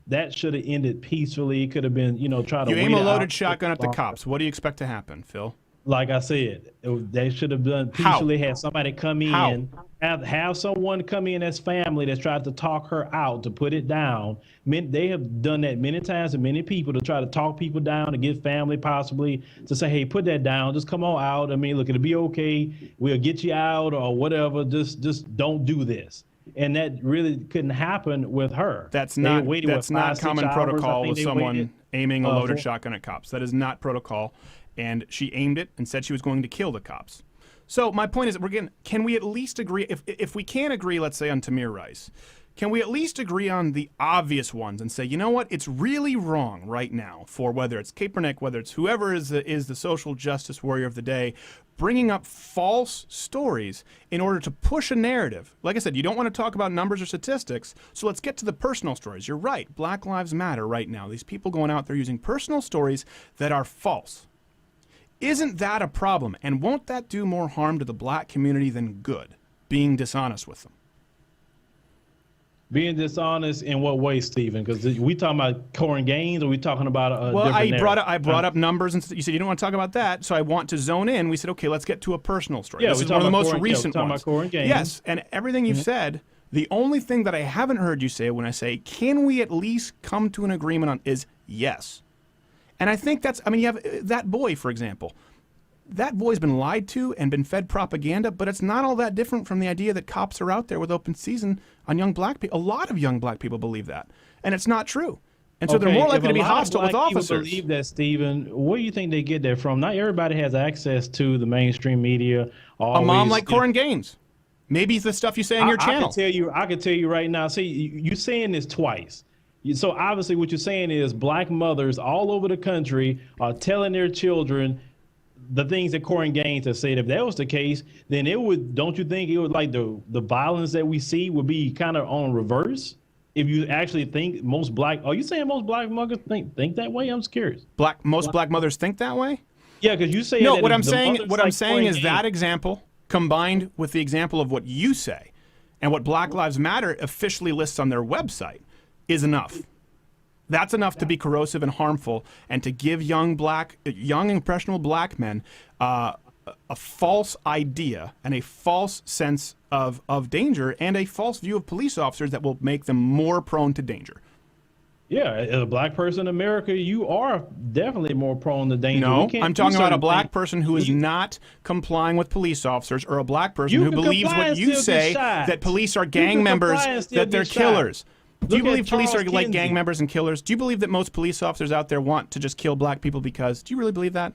that should have ended peacefully. It could have been, try to. You aim a loaded shotgun at the cops. What do you expect to happen, Phil? Like I said, they should have done peacefully. Had somebody come in, have someone come in as family that's tried to talk her out, to put it down. They have done that many times to many people, to try to talk people down, to get family possibly to say, hey, put that down, just come on out. I mean, look, it'll be okay. We'll get you out or whatever. Just don't do this. And that really couldn't happen with her. That's not common protocol with someone aiming a loaded shotgun at cops. That is not protocol. And she aimed it and said she was going to kill the cops. So my point is, can we at least agree, if we can't agree, let's say, on Tamir Rice, can we at least agree on the obvious ones and say, you know what, it's really wrong right now for whether it's Kaepernick, whether it's whoever is the social justice warrior of the day, bringing up false stories in order to push a narrative. Like I said, you don't want to talk about numbers or statistics, so let's get to the personal stories. You're right, Black Lives Matter right now. These people going out there using personal stories that are false. Isn't that a problem? And won't that do more harm to the black community than good, being dishonest with them? Being dishonest in what way, Stephen? Because we talking about Corn Gaines, or we talking about a different I brought up numbers, and you said you don't want to talk about that, so I want to zone in. We said, okay, let's get to a personal story. Yeah, this is one of the most recent ones. About Corn Gaines. Yes, and everything you've said, the only thing that I haven't heard you say when I say, can we at least come to an agreement on, is yes. And I think you have that boy, for example. That boy's been lied to and been fed propaganda, but it's not all that different from the idea that cops are out there with open season on young black people. A lot of young black people believe that, and it's not true. And so they're more likely to be hostile with officers. People believe that, Stephen. Where do you think they get that from? Not everybody has access to the mainstream media. A mom like Corn Gaines. Maybe it's the stuff you say on your channel. I can tell you right now. See, you're saying this twice. So obviously what you're saying is black mothers all over the country are telling their children the things that Corn Gaines has said. If that was the case, then don't you think it would, like, the violence that we see would be kind of on reverse? If you actually think are you saying most black mothers think that way? I'm curious. Most black mothers think that way? Yeah, because you say no. What I'm saying is that example combined with the example of what you say and what Black Lives Matter officially lists on their website is enough. That's enough to be corrosive and harmful, and to give young impressionable black men a false idea and a false sense of danger and a false view of police officers that will make them more prone to danger. Yeah, as a black person in America, you are definitely more prone to danger. No, We can't I'm do talking about a certain black things. person who is not complying with police officers, or a black person You who can believes comply what and you still get say, shot. that police are You gang can members, comply and still that they're get shot. killers. Do you Look at believe police are Charles like Kinsey. gang members and killers? Do you believe that most police officers out there want to just kill black people because? Do you really believe that?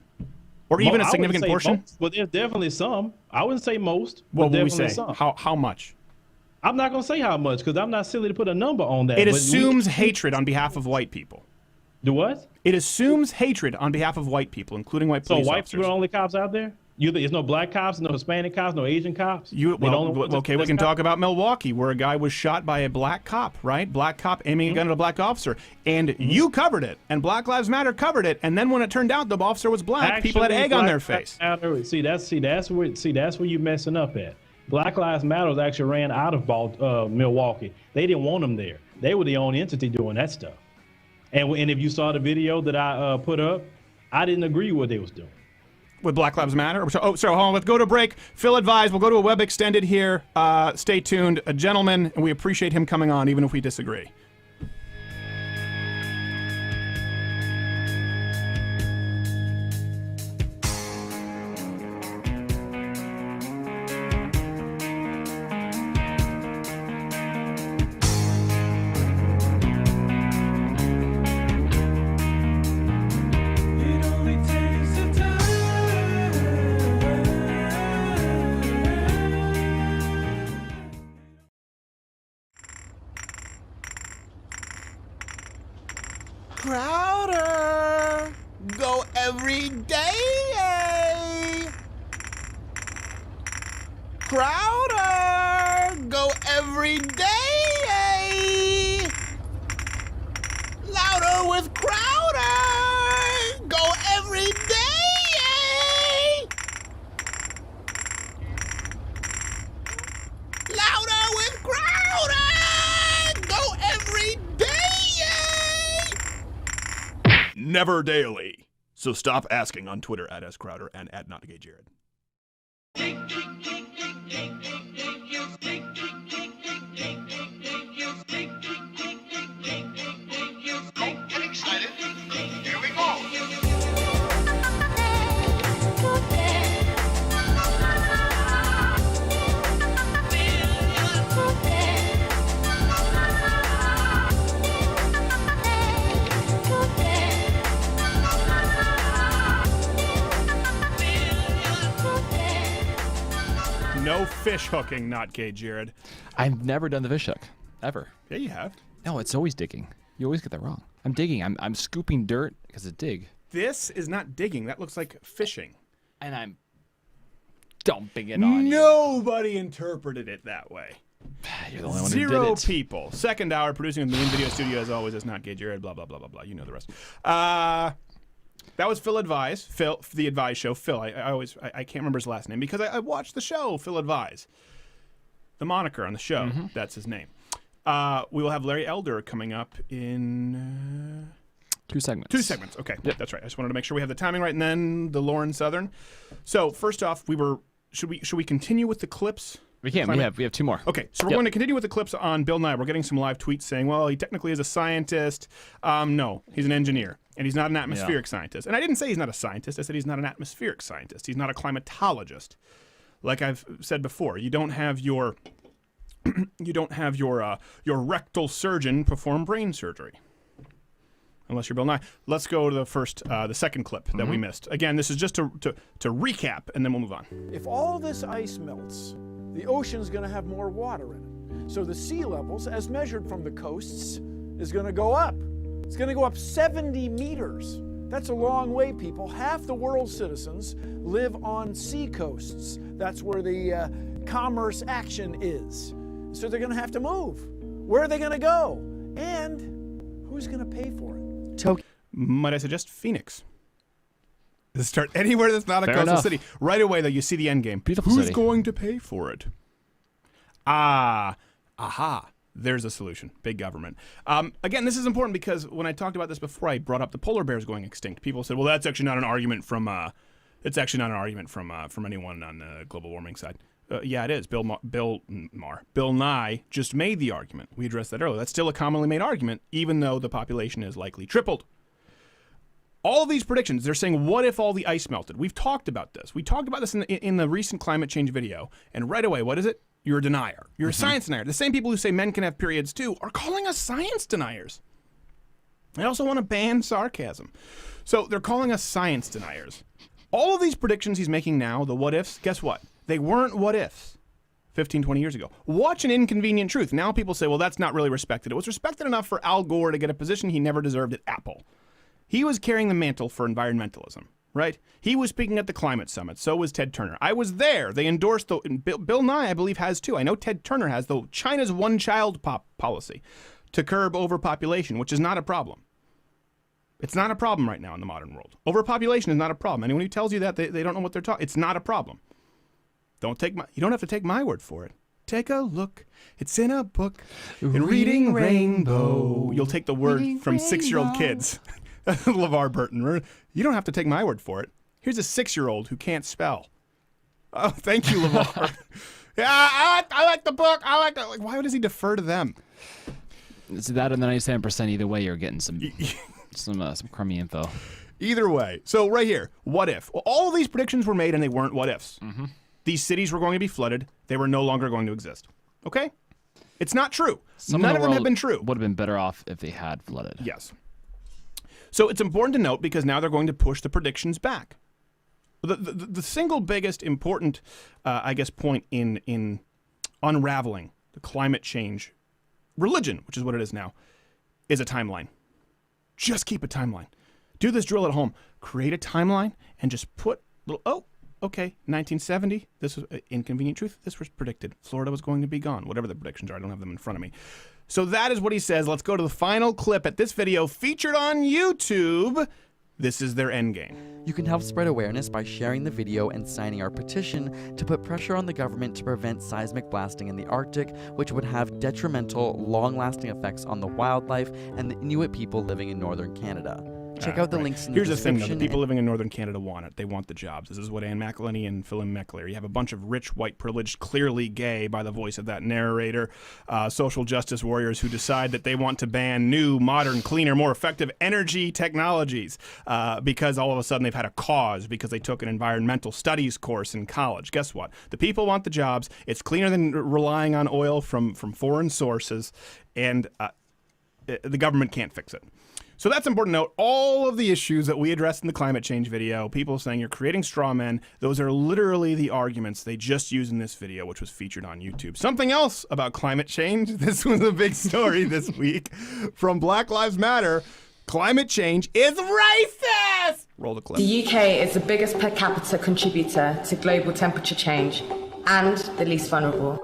Or even a I wouldn't significant say portion? most, but there's definitely some. I wouldn't say most. What but would we definitely say? Some. How much? I'm not going to say how much because I'm not silly to put a number on that. It but assumes hatred on behalf of white people. Do what? It assumes hatred on behalf of white people, including white So police white officers. people are the only cops out there? There's no black cops, no Hispanic cops, no Asian cops? Okay, we can talk about Milwaukee, where a guy was shot by a black cop, right? Black cop aiming a gun at a black officer. And you covered it, and Black Lives Matter covered it. And then when it turned out the officer was black, people had egg on their face. That's where you're messing up at. Black Lives Matter actually ran out of Milwaukee. They didn't want them there. They were the only entity doing that stuff. And if you saw the video that I put up, I didn't agree with what they was doing. With Black Lives Matter? Hold on. Let's go to break. Phil advised. We'll go to a web extended here. Stay tuned. A gentleman, and we appreciate him coming on, even if we disagree. Crowder, go every day. Crowder, go every day. Louder with Crowder, go every day. Louder with Crowder, go every day. Never daily. So stop asking on Twitter at @SCrowder and at NotGayJared. Don't get excited. Here we go. No fish hooking, not gay, Jared. I've never done the fish hook, ever. Yeah, you have. No, it's always digging. You always get that wrong. I'm digging. I'm scooping dirt because it's dig. This is not digging. That looks like fishing. And I'm dumping it on you. Nobody interpreted it that way. You're the only one who did Zero it. people. Second hour, producing in the main video studio as always. It's not gay, Jared. Blah blah blah blah blah. You know the rest. That was Phil Advise. Phil, the Advise Show. Phil. I can't remember his last name because I watched the show. Phil Advise. The moniker on the show. Mm-hmm. That's his name. We will have Larry Elder coming up in 2 segments. 2 segments. Okay, that's right. I just wanted to make sure we have the timing right, and then the Lauren Southern. So first off, should we continue with the clips? We can. We have 2 more. Okay, so we're going to continue with the clips on Bill Nye. We're getting some live tweets saying, well, he technically is a scientist. No, he's an engineer, and he's not an atmospheric scientist. And I didn't say he's not a scientist. I said he's not an atmospheric scientist. He's not a climatologist. Like I've said before, you don't have your rectal surgeon perform brain surgery. Unless you're Bill Nye. Let's go to the second clip that we missed. Again, this is just to recap, and then we'll move on. If all this ice melts, the ocean's going to have more water in it. So the sea levels, as measured from the coasts, is going to go up. It's going to go up 70 meters. That's a long way, people. Half the world's citizens live on sea coasts. That's where the commerce action is. So they're going to have to move. Where are they going to go? And who's going to pay for it? Might I suggest Phoenix? Start anywhere that's not a Fair coastal enough. city. Right away, though, you see the end game. Beautiful Who's city. going to pay for it? There's a solution. Big government. Again, this is important because when I talked about this before, I brought up the polar bears going extinct. People said, "Well, that's actually not an argument from." It's actually not an argument from anyone on the global warming side. Yeah, it is. Bill Nye just made the argument. We addressed that earlier. That's still a commonly made argument, even though the population is likely tripled. All of these predictions, they're saying, what if all the ice melted? We've talked about this. We talked about this in the recent climate change video. And right away, what is it? You're a denier. You're a science denier. The same people who say men can have periods too are calling us science deniers. They also want to ban sarcasm. So they're calling us science deniers. All of these predictions he's making now, the what ifs, guess what? They weren't what ifs 15, 20 years ago. Watch An Inconvenient Truth. Now people say, well, that's not really respected. It was respected enough for Al Gore to get a position he never deserved at Apple. He was carrying the mantle for environmentalism, right? He was speaking at the climate summit. So was Ted Turner. I was there. They endorsed Bill Nye, I believe, has too. I know Ted Turner has, though, China's one-child policy to curb overpopulation, which is not a problem. It's not a problem right now in the modern world. Overpopulation is not a problem. Anyone who tells you that, they don't know what they're talking. It's not a problem. You don't have to take my word for it. Take a look. It's in a book. Reading Rainbow. You'll take the word from 6-year-old kids. LeVar Burton. You don't have to take my word for it. Here's a 6-year-old who can't spell. Oh, thank you, LeVar. Yeah, I like the book. I like that. Like, why does he defer to them? It's that and the 97%. Either way, you're getting some crummy info. Either way. So right here, what if? Well, all of these predictions were made and they weren't what ifs. These cities were going to be flooded. They were no longer going to exist. Okay? It's not true. None of them have been true. Would have been better off if they had flooded. Yes. So it's important to note because now they're going to push the predictions back. The single biggest important, point in unraveling the climate change religion, which is what it is now, is a timeline. Just keep a timeline. Do this drill at home. Create a timeline and just put okay, 1970, this was Inconvenient Truth. This was predicted. Florida was going to be gone. Whatever the predictions are, I don't have them in front of me. So that is what he says. Let's go to the final clip at this video featured on YouTube. This is their endgame. You can help spread awareness by sharing the video and signing our petition to put pressure on the government to prevent seismic blasting in the Arctic, which would have detrimental, long-lasting effects on the wildlife and the Inuit people living in northern Canada. Check out the links in the description. Here's the thing, though. The people living in northern Canada want it. They want the jobs. This is what Ann McElhenney and Phil Meckler. You have a bunch of rich, white, privileged, clearly gay, by the voice of that narrator, social justice warriors who decide that they want to ban new, modern, cleaner, more effective energy technologies because all of a sudden they've had a cause because they took an environmental studies course in college. Guess what? The people want the jobs. It's cleaner than relying on oil from foreign sources, and the government can't fix it. So that's important to note. All of the issues that we addressed in the climate change video, people saying you're creating straw men, those are literally the arguments they just used in this video, which was featured on YouTube. Something else about climate change. This was a big story this week from Black Lives Matter. Climate change is racist! Roll the clip. The UK is the biggest per capita contributor to global temperature change and the least vulnerable.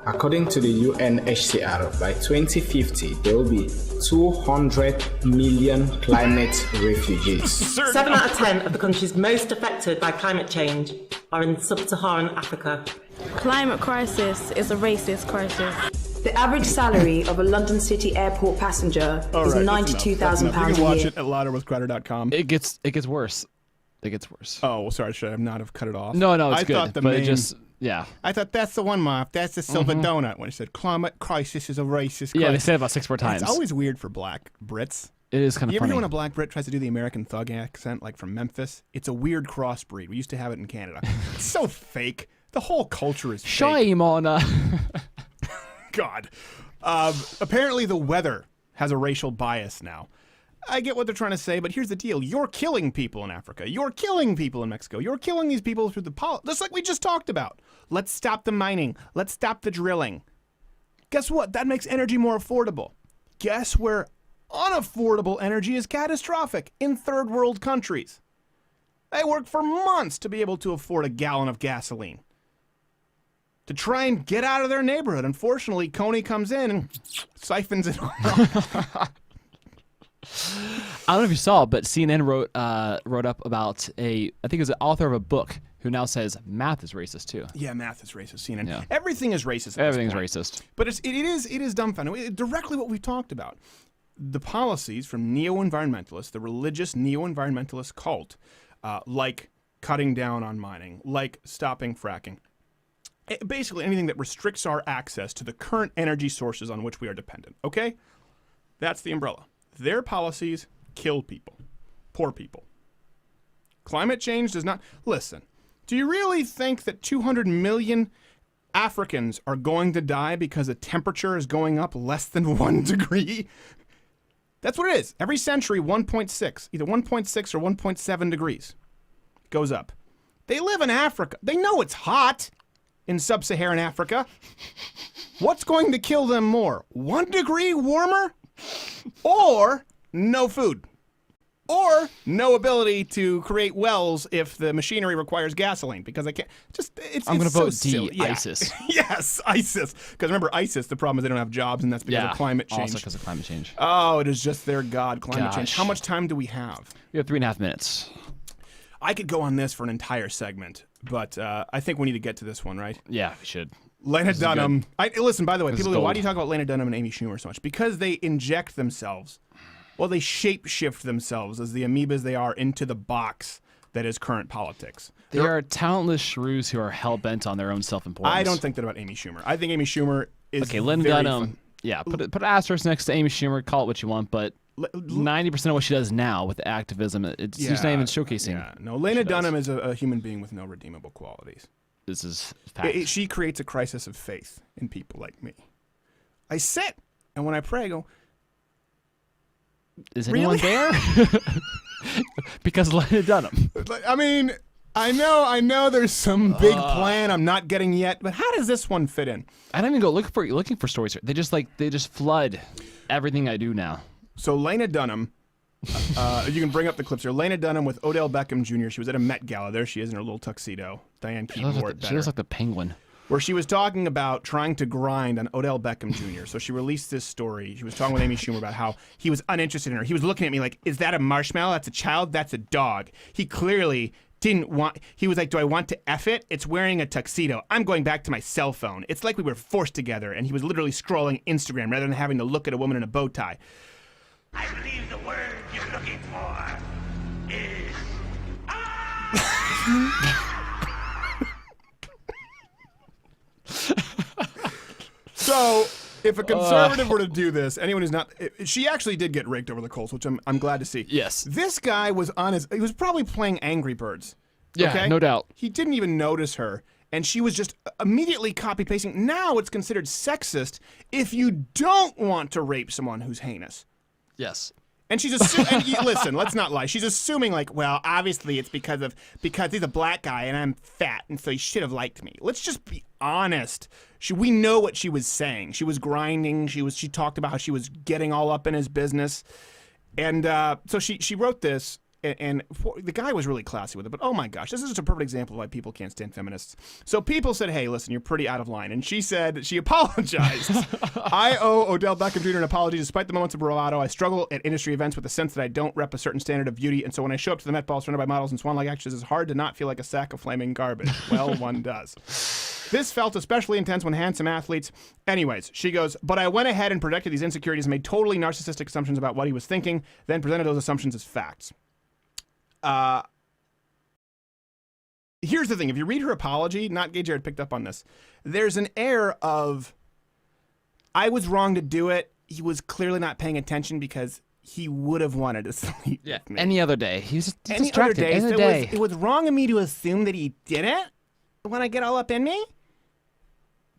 According to the UNHCR, by 2050, there will be 200 million climate refugees. 7 out of 10 of the countries most affected by climate change are in sub-Saharan Africa. Climate crisis is a racist crisis. The average salary of a London City airport passenger is £92,000 a year. You can watch it at louderwithcrowder.com. It gets worse. It gets worse. Oh, sorry. Should I not have cut it off? No, it's good. Thought But it just... Yeah. I thought that's the one, Mark. That's the silver donut. When he said climate crisis is a racist crisis. Yeah, they say it about 6 more times. It's always weird for black Brits. It is kind of funny. You ever hear when a black Brit tries to do the American thug accent, like from Memphis? It's a weird crossbreed. We used to have it in Canada. It's so fake. The whole culture is fake. Shame on... God. Apparently the weather has a racial bias now. I get what they're trying to say, but here's the deal. You're killing people in Africa. You're killing people in Mexico. You're killing these people through just like we just talked about. Let's stop the mining. Let's stop the drilling. Guess what? That makes energy more affordable. Guess where unaffordable energy is catastrophic? In third world countries. They work for months to be able to afford a gallon of gasoline. To try and get out of their neighborhood. Unfortunately, Coney comes in and siphons it off. I don't know if you saw, but CNN wrote up about I think it was the author of a book who now says math is racist too. Yeah, math is racist. CNN. Yeah. Everything is racist. Everything's racist. But it is dumbfounding. Directly what we've talked about. The policies from neo-environmentalists, the religious neo-environmentalist cult, like cutting down on mining, like stopping fracking, basically anything that restricts our access to the current energy sources on which we are dependent. Okay? That's the umbrella. Their policies kill people, poor people. Climate change does not. Listen, do you really think that 200 million Africans are going to die because the temperature is going up less than 1 degree? That's what it is. Every century, 1.6, either 1.6 or 1.7 degrees goes up. They live in Africa. They know it's hot in sub-Saharan Africa. What's going to kill them more? 1 degree warmer? Or no food? Or no ability to create wells if the machinery requires gasoline? Because I can't. I'm going to so vote D, silly. Yeah. ISIS. Yes, ISIS. Because remember, ISIS, the problem is they don't have jobs, and that's because of climate change. Also because of climate change. Oh, it is just their god, climate change. How much time do we have? We have 3.5 minutes. I could go on this for an entire segment, but I think we need to get to this one, right? Yeah, we should. Lena Dunham. Listen, by the way, This is people go, why gold. do you talk about Lena Dunham and Amy Schumer so much? Because they inject themselves. Well, they shape-shift themselves as the amoebas they are into the box that is current politics. They are talentless shrews who are hell-bent on their own self-importance. I don't think that about Amy Schumer. I think Amy Schumer is Okay, Lynn very Dunham. fun. Yeah, put an asterisk next to Amy Schumer. Call it what you want, but 90% of what she does now with activism, it's just not even showcasing. Yeah, no, Lena Dunham is a human being with no redeemable qualities. This is fact. She creates a crisis of faith in people like me. I sit, and when I pray, I go, is anyone there? Because Lena Dunham. I mean, I know there's some big plan I'm not getting yet, but how does this one fit in? I don't even go looking for stories. They just flood everything I do now. So Lena Dunham, you can bring up the clips here. Lena Dunham with Odell Beckham Jr. She was at a Met Gala. There she is in her little tuxedo. Diane Keaton wore it better. She looks like the Penguin. Where she was talking about trying to grind on Odell Beckham Jr. So she released this story. She was talking with Amy Schumer about how he was uninterested in her. He was looking at me like, is that a marshmallow? That's a child? That's a dog. He clearly didn't want, he was like, do I want to F it? It's wearing a tuxedo. I'm going back to my cell phone. It's like we were forced together. And he was literally scrolling Instagram rather than having to look at a woman in a bow tie. I believe the word you're looking for is So, if a conservative were to do this, anyone who's not, she actually did get raked over the coals, which I'm glad to see. Yes. This guy was he was probably playing Angry Birds. Yeah, okay? no doubt. He didn't even notice her, and she was just immediately copy-pasting. Now it's considered sexist if you don't want to rape someone who's heinous. Yes. And she's assuming, listen, let's not lie. She's assuming like, well, obviously it's because he's a black guy and I'm fat and so he should have liked me. Let's just be honest. We know what she was saying. She was grinding. She talked about how she was getting all up in his business. And so she wrote this. And the guy was really classy with it, but oh my gosh, this is just a perfect example of why people can't stand feminists. So people said, hey, listen, you're pretty out of line. And she said, she apologized. I owe Odell Beckham Jr. an apology. Despite the moments of bravado, I struggle at industry events with the sense that I don't rep a certain standard of beauty. And so when I show up to the Met Ball surrounded by models and swan-like actresses, it's hard to not feel like a sack of flaming garbage. Well, one does. This felt especially intense when handsome athletes. Anyways, she goes, but I went ahead and projected these insecurities and made totally narcissistic assumptions about what he was thinking, then presented those assumptions as facts. Here's the thing. If you read her apology, not Gay Jared picked up on this, there's an air of, I was wrong to do it. He was clearly not paying attention because he would have wanted to sleep with me. Any other day. He's just Any distracted. other days, Any day. it was wrong of me to assume that he didn't when I get all up in me.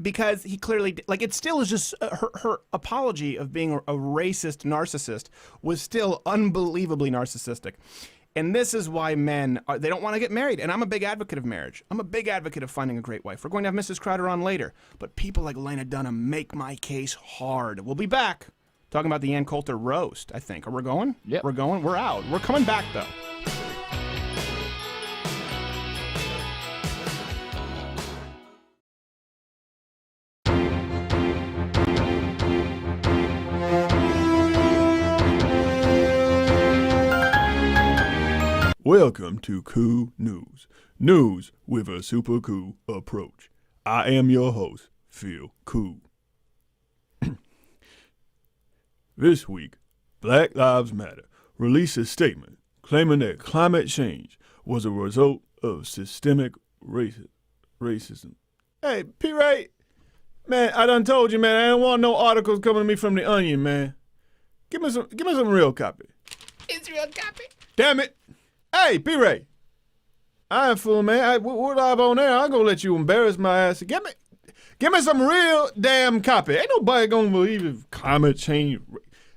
Because he clearly, like, it still is just, her apology of being a racist narcissist was still unbelievably narcissistic. And this is why men, they don't want to get married. And I'm a big advocate of marriage. I'm a big advocate of finding a great wife. We're going to have Mrs. Crowder on later. But people like Lena Dunham make my case hard. We'll be back talking about the Ann Coulter roast, I think. Are we going? Yep. We're going? We're out. We're coming back, though. Welcome to Cool News. News with a super cool approach. I am your host, Phil Cool. This week, Black Lives Matter released a statement claiming that climate change was a result of systemic racism. Hey, P-Ray. Man, I done told you, man, I don't want no articles coming to me from the Onion, man. Give me some real copy. It's real copy. Damn it. Hey, P-Ray. I ain't fool, man. What I have on there, I'm gonna let you embarrass my ass. Give me some real damn copy. Ain't nobody gonna believe if climate change.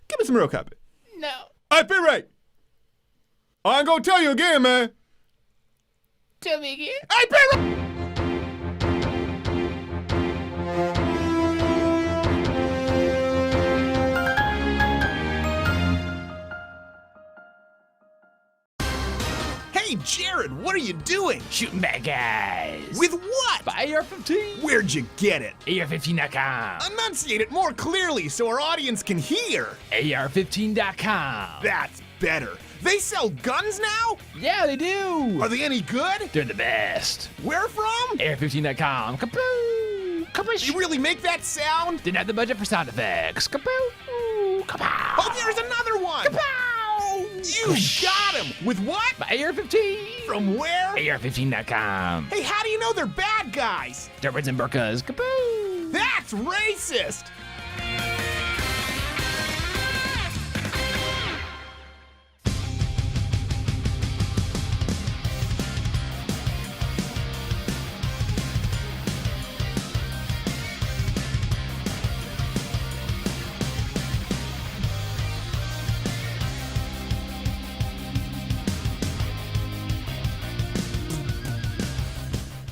Give me some real copy. No. Hey, P-Ray. I ain't gonna tell you again, man. Tell me again. Hey, P-Ray. Hey, Jared, what are you doing? Shooting bad guys. With what? By AR-15. Where'd you get it? AR-15.com. Enunciate it more clearly so our audience can hear. AR-15.com. That's better. They sell guns now? Yeah, they do. Are they any good? They're the best. Where from? AR-15.com. Kapoo. Kapoosh. You really make that sound? Didn't have the budget for sound effects. Kapoo. Kapow. Oh, there's another one. Kapow. You got him! With what? By AR-15. From where? AR-15.com. Hey, how do you know they're bad guys? Turbans and burkas. Kapoo! That's racist!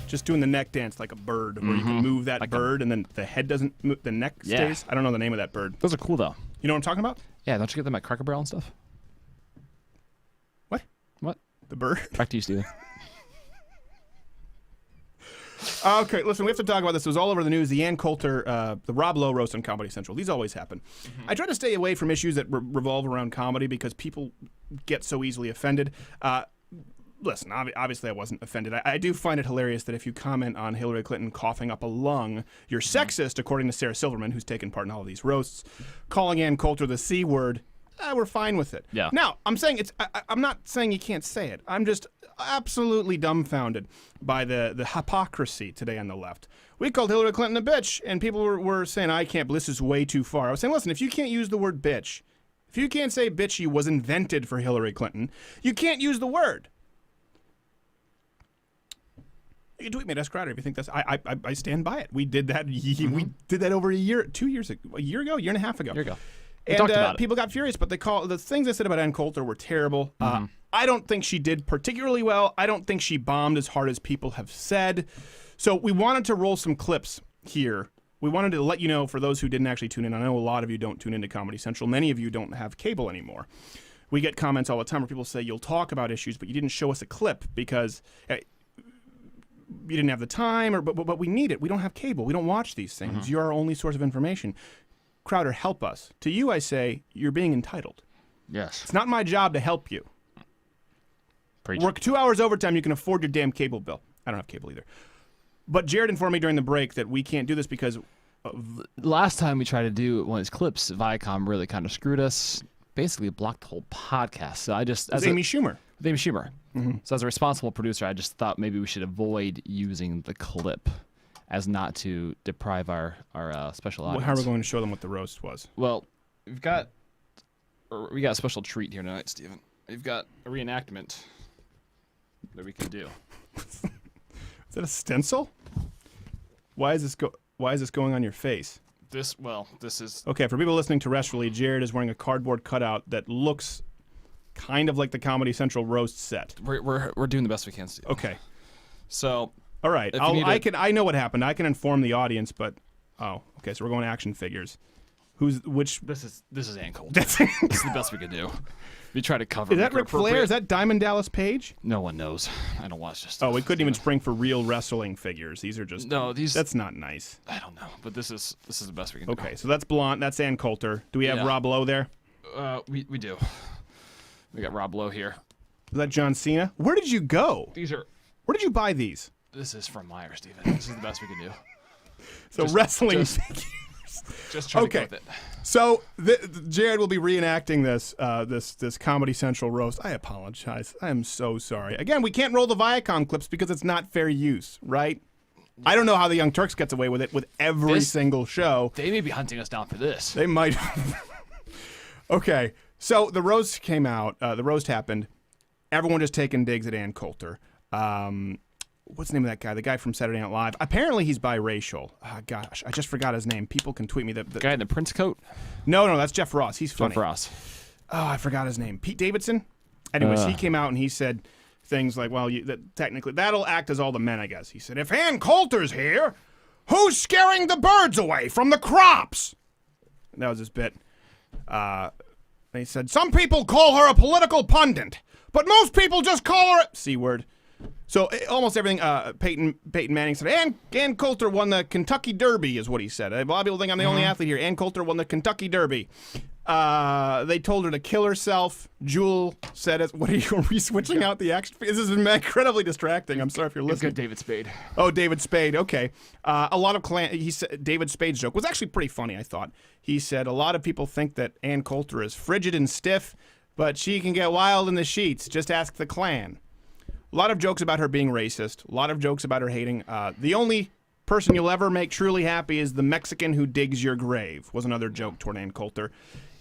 Just doing the neck dance like a bird, where you can move that like bird and then the head doesn't move, the neck stays. I don't know the name of that bird. Those are cool, though. You know what I'm talking about? Yeah, don't you get them at Cracker Barrel and stuff? What? What? The bird? Back to you, Steven. Okay, listen, we have to talk about this. It was all over the news. The Ann Coulter, the Rob Lowe roast on Comedy Central. These always happen. I try to stay away from issues that revolve around comedy because people get so easily offended. Listen, obviously I wasn't offended. I do find it hilarious that if you comment on Hillary Clinton coughing up a lung, you're sexist, according to Sarah Silverman, who's taken part in all of these roasts. Calling Ann Coulter the C word, we're fine with it. Yeah. Now, I'm saying I'm not saying you can't say it. I'm just absolutely dumbfounded by the hypocrisy today on the left. We called Hillary Clinton a bitch, and people were saying, I can't, this is way too far. I was saying, listen, if you can't use the word bitch, if you can't say bitchy was invented for Hillary Clinton, you can't use the word. You can tweet me at Crowder if you think that's. I stand by it. We did that. We did that over a year and a half ago. Here you go. And talked about people got furious, but the things I said about Ann Coulter were terrible. I don't think she did particularly well. I don't think she bombed as hard as people have said. So we wanted to roll some clips here. We wanted to let you know, for those who didn't actually tune in. I know a lot of you don't tune into Comedy Central. Many of you don't have cable anymore. We get comments all the time where people say, you'll talk about issues, but you didn't show us a clip because you didn't have the time, but we need it. We don't have cable. We don't watch these things. You're our only source of information. Crowder, help us. To you, I say, you're being entitled. Yes. It's not my job to help you. Preach. Work 2 hours overtime, you can afford your damn cable bill. I don't have cable either. But Jared informed me during the break that we can't do this because last time we tried to do one of these clips, Viacom really kind of screwed us. Basically blocked the whole podcast. So I just... Amy Schumer. With Amy Schumer. So as a responsible producer, I just thought maybe we should avoid using the clip as not to deprive our special audience. How are we going to show them what the roast was? Well, we got a special treat here tonight, Stephen. We've got a reenactment that we can do. Is that a stencil? Why is this going on your face? This is... Okay, for people listening terrestrially, Jared is wearing a cardboard cutout that looks kind of like the Comedy Central roast set. We're doing the best we can, Steve. Okay. So... All right. I know what happened. I can inform the audience, but... Oh, okay, so we're going action figures. Which... This is Ann Coulter. This is the best we could do. We try to cover... Is that Ric Flair? Is that Diamond Dallas Page? No one knows. I don't watch this. Oh, we couldn't even spring for real wrestling figures. These are just... No, these... That's not nice. I don't know, but this is the best we can do. Okay, so that's Blonde. That's Ann Coulter. Do we have Rob Lowe there? We do. We got Rob Lowe here. Is that John Cena? Where did you go? These are... Where did you buy these? This is from Meyer, Stephen. This is the best we can do. So wrestling figures. Just try to go with it. So Jared will be reenacting this Comedy Central roast. I apologize. I am so sorry. Again, we can't roll the Viacom clips because it's not fair use, right? I don't know how the Young Turks gets away with it with every single show. They may be hunting us down for this. They might. Okay, so the roast came out. The roast happened. Everyone just taking digs at Ann Coulter. What's the name of that guy? The guy from Saturday Night Live. Apparently he's biracial. Gosh, I just forgot his name. People can tweet me. The guy in the Prince coat? No, that's Jeff Ross. He's funny. Jeff Ross. Oh, I forgot his name. Pete Davidson? Anyways, he came out and he said things like, well, technically, that'll act as all the men, I guess. He said, if Ann Coulter's here, who's scaring the birds away from the crops? And that was his bit. He said, some people call her a political pundit, but most people just call her C-word. So almost everything Peyton Manning said. Ann Coulter won the Kentucky Derby is what he said. A lot of people think I'm the only athlete here. Ann Coulter won the Kentucky Derby. They told her to kill herself. Jewel said, "What are you switching out the action? This is incredibly distracting. I'm sorry if you're listening." Good David Spade. Oh, David Spade. Okay. A lot of he said David Spade's joke was actually pretty funny. I thought he said a lot of people think that Ann Coulter is frigid and stiff, but she can get wild in the sheets. Just ask the Klan. A lot of jokes about her being racist. A lot of jokes about her hating. The only person you'll ever make truly happy is the Mexican who digs your grave, was another joke toward Ann Coulter.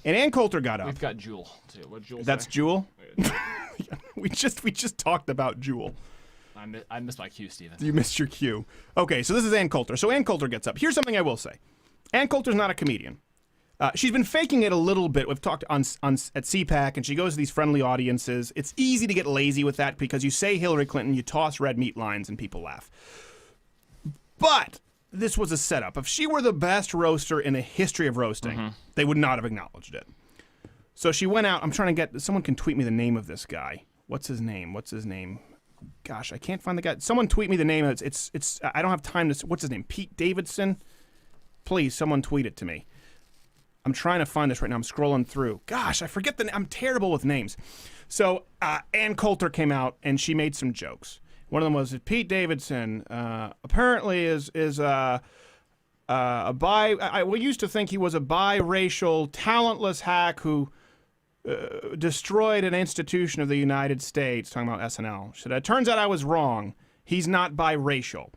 And Ann Coulter got up. We've got Jewel, too. What Jewel That's say? Jewel? We just talked about Jewel. I missed my cue, Steven. You missed your cue. Okay, so this is Ann Coulter. So Ann Coulter gets up. Here's something I will say. Ann Coulter's not a comedian. She's been faking it a little bit. We've talked on at CPAC, and she goes to these friendly audiences. It's easy to get lazy with that because you say Hillary Clinton, you toss red meat lines, and people laugh. But this was a setup. If she were the best roaster in the history of roasting, they would not have acknowledged it. So she went out. I'm trying to get... Someone can tweet me the name of this guy. What's his name? Gosh, I can't find the guy. Someone tweet me the name. It's. I don't have time to... What's his name? Pete Davidson? Please, someone tweet it to me. I'm trying to find this right now. I'm scrolling through. Gosh, I forget the name. I'm terrible with names. So Ann Coulter came out, and she made some jokes. One of them was Pete Davidson apparently is a we used to think he was a biracial, talentless hack who destroyed an institution of the United States, talking about SNL. She said, it turns out I was wrong. He's not biracial.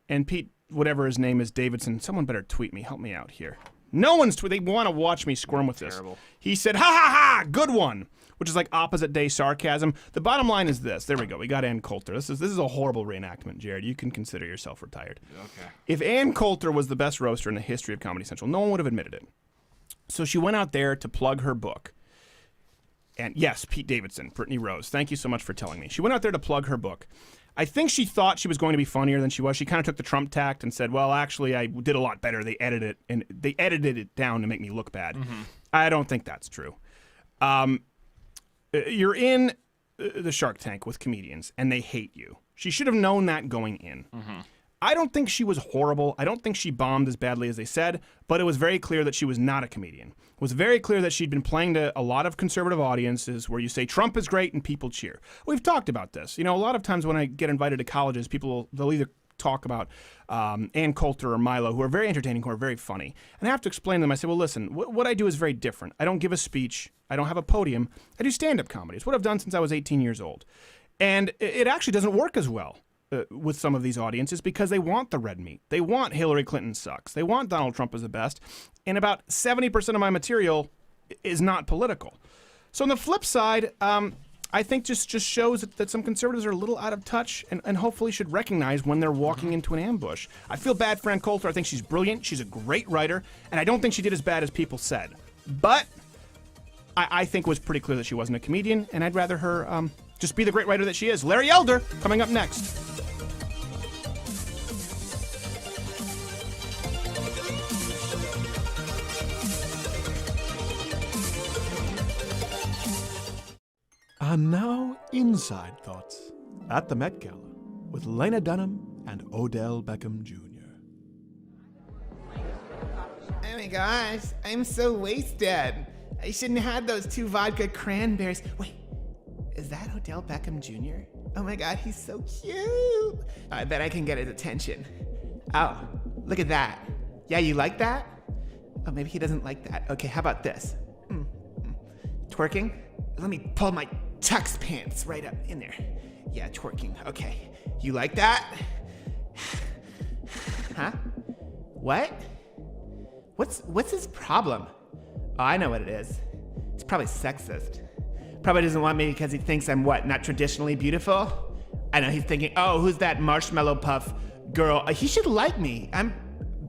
And Pete, whatever his name is, Davidson, someone better tweet me. Help me out here. No one's they want to watch me squirm with this. He said, ha ha ha, good one, which is like opposite day sarcasm. The bottom line is this. There we go. We got Ann Coulter. This is a horrible reenactment, Jared. You can consider yourself retired. Okay. If Ann Coulter was the best roaster in the history of Comedy Central, no one would have admitted it. So she went out there to plug her book. And yes, Pete Davidson, Brittany Rose, thank you so much for telling me. She went out there to plug her book. I think she thought she was going to be funnier than she was. She kind of took the Trump tact and said, well, actually, I did a lot better. They edited it down to make me look bad. I don't think that's true. You're in the Shark Tank with comedians, and they hate you. She should have known that going in. I don't think she was horrible. I don't think she bombed as badly as they said, but it was very clear that she was not a comedian. It was very clear that she'd been playing to a lot of conservative audiences where you say Trump is great and people cheer. We've talked about this. You know, a lot of times when I get invited to colleges, they'll either talk about Ann Coulter or Milo, who are very entertaining, who are very funny. And I have to explain to them. I say, well, listen, what I do is very different. I don't give a speech. I don't have a podium. I do stand-up comedy. It's what I've done since I was 18 years old. And it actually doesn't work as well with some of these audiences because they want the red meat. They want Hillary Clinton sucks. They want Donald Trump as the best. And about 70% of my material is not political. So on the flip side, I think just shows that some conservatives are a little out of touch and hopefully should recognize when they're walking into an ambush. I feel bad for Ann Coulter. I think she's brilliant. She's a great writer. And I don't think she did as bad as people said. But I think it was pretty clear that she wasn't a comedian. And I'd rather her just be the great writer that she is. Larry Elder coming up next. And now, Inside Thoughts at the Met Gala with Lena Dunham and Odell Beckham Jr. Oh my gosh, I'm so wasted. I shouldn't have had those 2 vodka cranberries. Wait, is that Odell Beckham Jr.? Oh my god, he's so cute. I bet I can get his attention. Oh, look at that. Yeah, you like that? Oh, maybe he doesn't like that. Okay, how about this? Twerking? Let me pull my tux pants right up in there. Yeah, twerking. Okay. You like that? Huh? What? What's his problem? Oh, I know what it is. It's probably sexist. Probably doesn't want me because he thinks I'm what, not traditionally beautiful? I know he's thinking, oh, who's that marshmallow puff girl? He should like me. I'm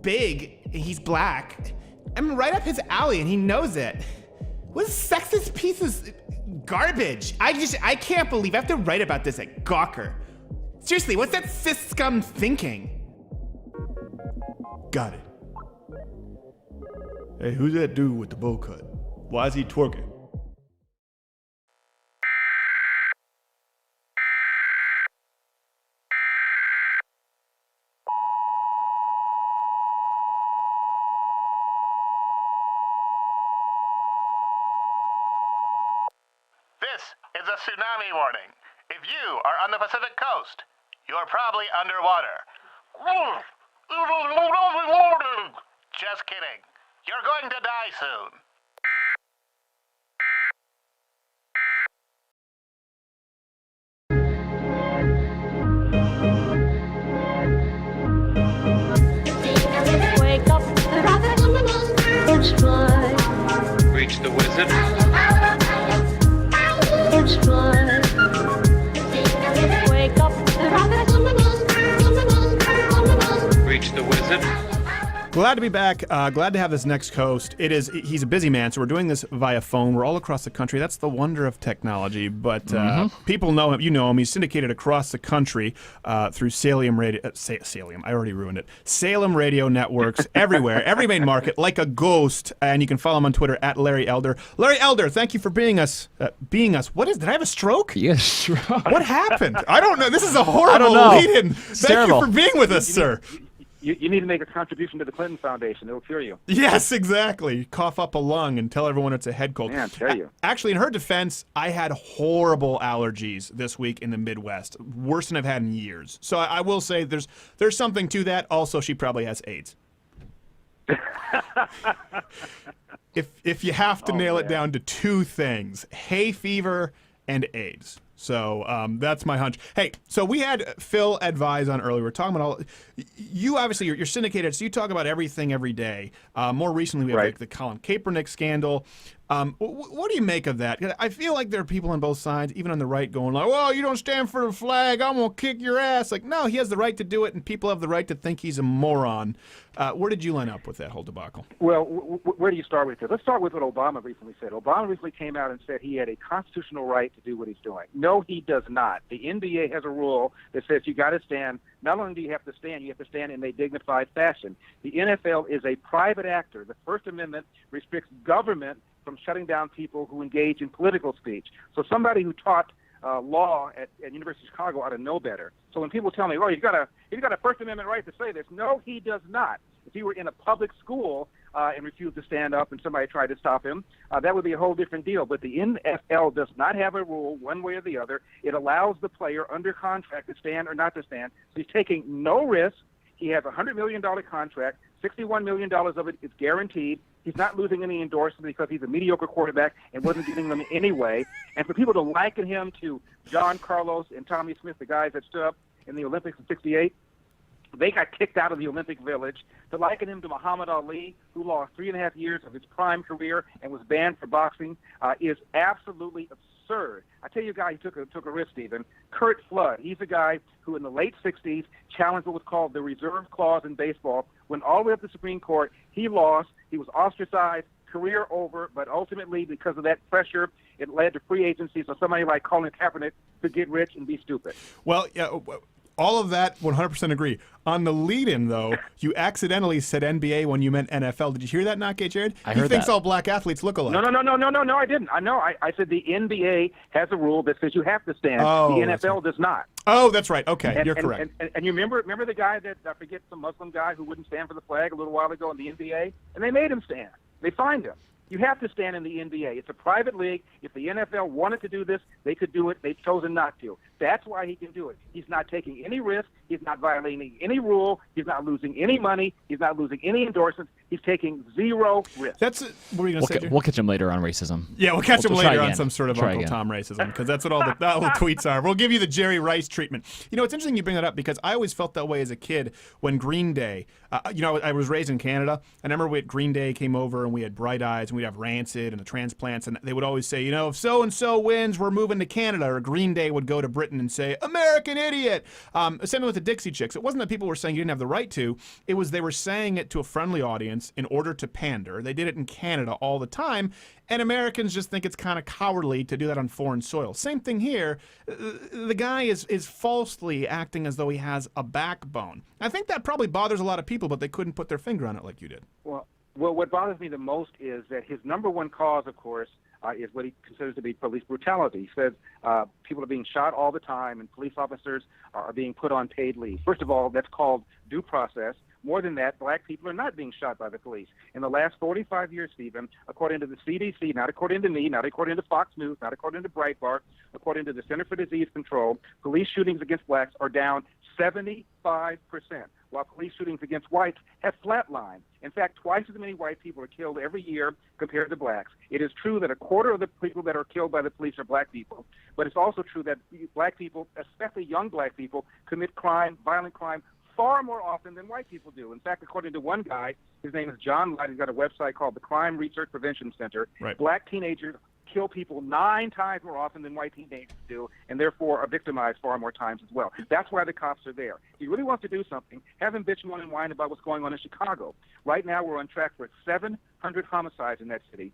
big, and he's black. I'm right up his alley, and he knows it. What sexist piece of garbage? I can't believe I have to write about this at Gawker. Seriously, what's that cis scum thinking? Got it. Hey, who's that dude with the bowl cut? Why is he twerking? This is a tsunami warning. If you are on the Pacific coast, you're probably underwater. Just kidding. You're going to die soon. Wake up, it's fly. Reach the wizard. It's fly. Wake up, Reach the wizard. Glad to be back. Glad to have this next host. He's a busy man, so we're doing this via phone. We're all across the country. That's the wonder of technology. But people know him. You know him. He's syndicated across the country through Salem Radio. Salem. I already ruined it. Salem Radio networks everywhere, every main market, like a ghost. And you can follow him on Twitter at Larry Elder. Larry Elder, thank you for being us. What is? Did I have a stroke? Yes. What happened? I don't know. This is a horrible lead-in. Thank you for being with us, sir. You need to make a contribution to the Clinton Foundation. It'll cure you. Yes, exactly. Cough up a lung and tell everyone it's a head cold. Man, tell you. Actually, in her defense, I had horrible allergies this week in the Midwest. Worse than I've had in years. So I will say there's something to that. Also, she probably has AIDS. If you have to nail it down to two things, hay fever and AIDS. So that's my hunch. Hey, so we had Phil Advise on earlier. We're talking about all. You obviously you're syndicated, so you talk about everything every day. More recently, we have like the Colin Kaepernick scandal. What do you make of that? 'Cause I feel like there are people on both sides, even on the right, going like, "Well, you don't stand for the flag. I'm gonna kick your ass." Like, no, he has the right to do it, and people have the right to think he's a moron. Where did you line up with that whole debacle? Well, where do you start with this? Let's start with what Obama recently said. Obama recently came out and said he had a constitutional right to do what he's doing. No, he does not. The NBA has a rule that says you got to stand. Not only do you have to stand, you have to stand in a dignified fashion. The NFL is a private actor. The First Amendment restricts government from shutting down people who engage in political speech. So somebody who taught law at University of Chicago ought to know better. So when people tell me, "Oh, he's got a First Amendment right to say this," no, he does not. If he were in a public school and refused to stand up and somebody tried to stop him, that would be a whole different deal. But the NFL does not have a rule one way or the other. It allows the player under contract to stand or not to stand. So he's taking no risk. He has a $100 million contract. $61 million of it is guaranteed. He's not losing any endorsement because he's a mediocre quarterback and wasn't getting them anyway. And for people to liken him to John Carlos and Tommy Smith, the guys that stood up in the Olympics in '68, they got kicked out of the Olympic Village. To liken him to Muhammad Ali, who lost 3.5 years of his prime career and was banned for boxing, is absolutely absurd. I tell you a guy who took a risk, Stephen. Kurt Flood. He's a guy who in the late 60s challenged what was called the reserve clause in baseball. Went all the way up to the Supreme Court. He lost. He was ostracized. Career over. But ultimately, because of that pressure, it led to free agency. So somebody like Colin Kaepernick could get rich and be stupid. Well, yeah. All of that, 100% agree. On the lead-in, though, you accidentally said NBA when you meant NFL. Did you hear that, Not Gay Jared? I heard He thinks that. all black athletes look alike. No, I didn't. I said the NBA has a rule that says you have to stand. Oh, the NFL does not. Oh, that's right. Okay, And, you're and, correct. And you remember the guy that, I forget, some Muslim guy who wouldn't stand for the flag a little while ago in the NBA? And they made him stand. They fined him. You have to stand in the NBA. It's a private league. If the NFL wanted to do this, they could do it. They've chosen not to. That's why he can do it. He's not taking any risk. He's not violating any rule. He's not losing any money. He's not losing any endorsements. He's taking zero risk. What were you going to say? We'll catch him later on racism. Yeah, we'll catch him try later on again. some sort of Try Uncle again. Tom racism, because that's what all the tweets are. We'll give you the Jerry Rice treatment. You know, it's interesting you bring that up, because I always felt that way as a kid when Green Day, I was raised in Canada, and I remember when Green Day came over and we had Bright Eyes and we'd have Rancid and the Transplants, and they would always say, if so-and-so wins, we're moving to Canada. Or Green Day would go to Britain and say, American idiot. Same with the Dixie Chicks. It wasn't that people were saying you didn't have the right to. It was they were saying it to a friendly audience in order to pander. They did it in Canada all the time, and Americans just think it's kind of cowardly to do that on foreign soil. Same thing here. The guy is falsely acting as though he has a backbone. I think that probably bothers a lot of people, but they couldn't put their finger on it like you did. Well, what bothers me the most is that his number one cause, of course, is what he considers to be police brutality. He says people are being shot all the time, and police officers are being put on paid leave. First of all, that's called due process. More than that, black people are not being shot by the police. In the last 45 years, Stephen, according to the CDC, not according to me, not according to Fox News, not according to Breitbart, according to the Center for Disease Control, police shootings against blacks are down 75%, while police shootings against whites have flatlined. In fact, twice as many white people are killed every year compared to blacks. It is true that a quarter of the people that are killed by the police are black people, but it's also true that black people, especially young black people, commit crime, violent crime, far more often than white people do. In fact, according to one guy, his name is John Light, he's got a website called the Crime Research Prevention Center. Right. Black teenagers kill people 9 times more often than white teenagers do, and therefore are victimized far more times as well. That's why the cops are there. If he really wants to do something, have him bitch, moan, and whine about what's going on in Chicago. Right now, we're on track for 700 homicides in that city.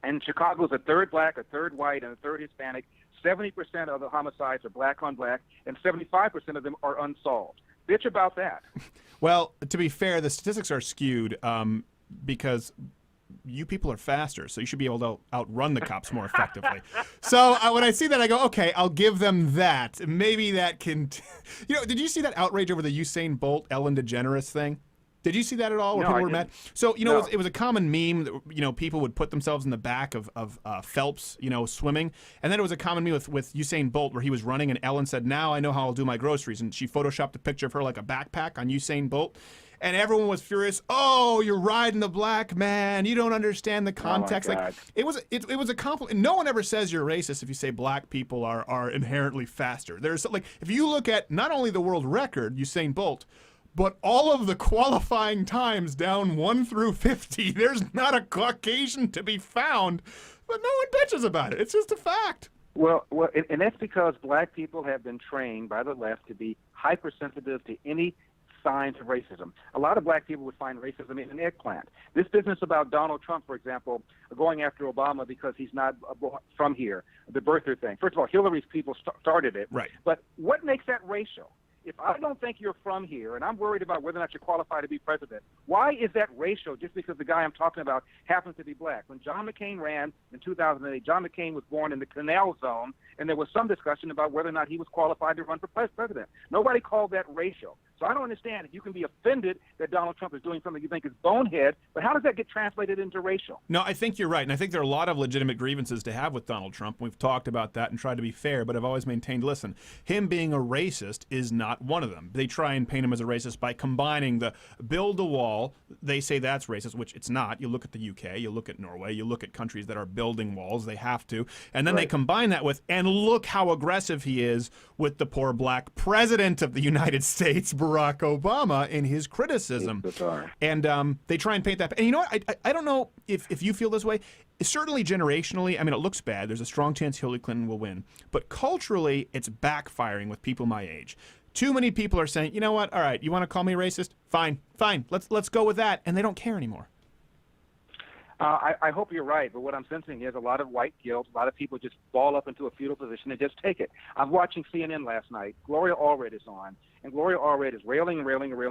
And Chicago's a third black, a third white, and a third Hispanic. 70% of the homicides are black on black, and 75% of them are unsolved. Bitch about that. Well, to be fair, the statistics are skewed because you people are faster, so you should be able to outrun the cops more effectively. So when I see that, I go, okay, I'll give them that. Maybe that can... did you see that outrage over the Usain Bolt, Ellen DeGeneres thing? Did you see that at all, where No, people I were mad? didn't. So, No. it was a common meme that, people would put themselves in the back of Phelps, swimming. And then it was a common meme with Usain Bolt where he was running, and Ellen said, now I know how I'll do my groceries. And she photoshopped a picture of her like a backpack on Usain Bolt. And everyone was furious. Oh, you're riding the black man. You don't understand the context. Oh my God. It was a compliment. No one ever says you're racist if you say black people are inherently faster. There's if you look at not only the world record, Usain Bolt, but all of the qualifying times down 1 through 50, there's not a Caucasian to be found, but no one bitches about it. It's just a fact. Well, and that's because black people have been trained by the left to be hypersensitive to any signs of racism. A lot of black people would find racism in an eggplant. This business about Donald Trump, for example, going after Obama because he's not from here, the birther thing. First of all, Hillary's people started it. Right. But what makes that racial? If I don't think you're from here and I'm worried about whether or not you're qualified to be president, why is that racial just because the guy I'm talking about happens to be black? When John McCain ran in 2008, John McCain was born in the Canal Zone, and there was some discussion about whether or not he was qualified to run for president. Nobody called that racial. So I don't understand. You can be offended that Donald Trump is doing something you think is bonehead, but how does that get translated into racial? No, I think you're right, and I think there are a lot of legitimate grievances to have with Donald Trump. We've talked about that and tried to be fair, but I've always maintained, listen, him being a racist is not one of them. They try and paint him as a racist by combining the build a wall. They say that's racist, which it's not. You look at the UK, you look at Norway, you look at countries that are building walls. They have to. And then they combine that with, and look how aggressive he is with the poor black president of the United States, Barack Obama, in his criticism. And they try and paint that. And you know what? I don't know if you feel this way. Certainly generationally, I mean, it looks bad. There's a strong chance Hillary Clinton will win. But culturally, it's backfiring with people my age. Too many people are saying, you know what? All right, you want to call me racist? Fine. Let's go with that. And they don't care anymore. I hope you're right, but what I'm sensing is a lot of white guilt. A lot of people just ball up into a fetal position and just take it. I'm watching CNN last night. Gloria Allred is on, and Gloria Allred is railing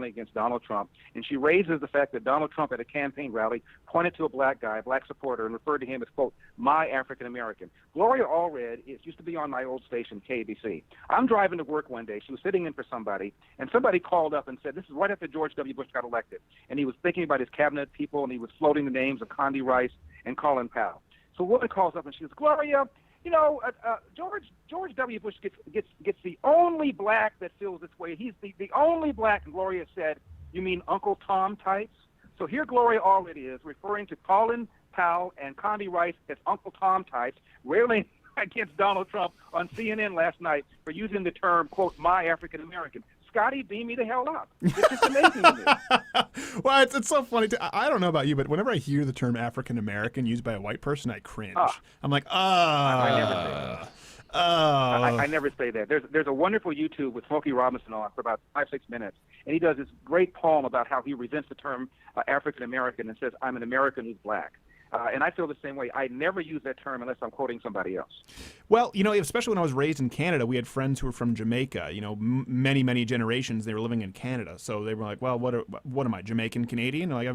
against Donald Trump, and she raises the fact that Donald Trump at a campaign rally pointed to a black guy, a black supporter, and referred to him as, quote, my African American. Gloria Allred used to be on my old station, KBC. I'm driving to work one day. She was sitting in for somebody, and somebody called up and said, this is right after George W. Bush got elected, and he was thinking about his cabinet people, and he was floating the names of Condi Rice and Colin Powell. So a woman calls up and she says, Gloria, George W. Bush gets the only black that feels this way. He's the only black, and Gloria said, "You mean Uncle Tom types?" So here Gloria already is referring to Colin Powell and Condi Rice as Uncle Tom types, railing against Donald Trump on CNN last night for using the term, quote, "my African American." Scotty, beam me the hell up. It's just amazing to me. Well, it's so funny. I don't know about you, but whenever I hear the term African American used by a white person, I cringe. I'm like, I never say that. I never say that. There's a wonderful YouTube with Smokey Robinson on for about 5-6 minutes, and he does this great poem about how he resents the term African American and says, "I'm an American who's black." And I feel the same way. I never use that term unless I'm quoting somebody else. Well, especially when I was raised in Canada, we had friends who were from Jamaica. Many, many generations they were living in Canada. So they were like, "Well, what am I, Jamaican Canadian?" Like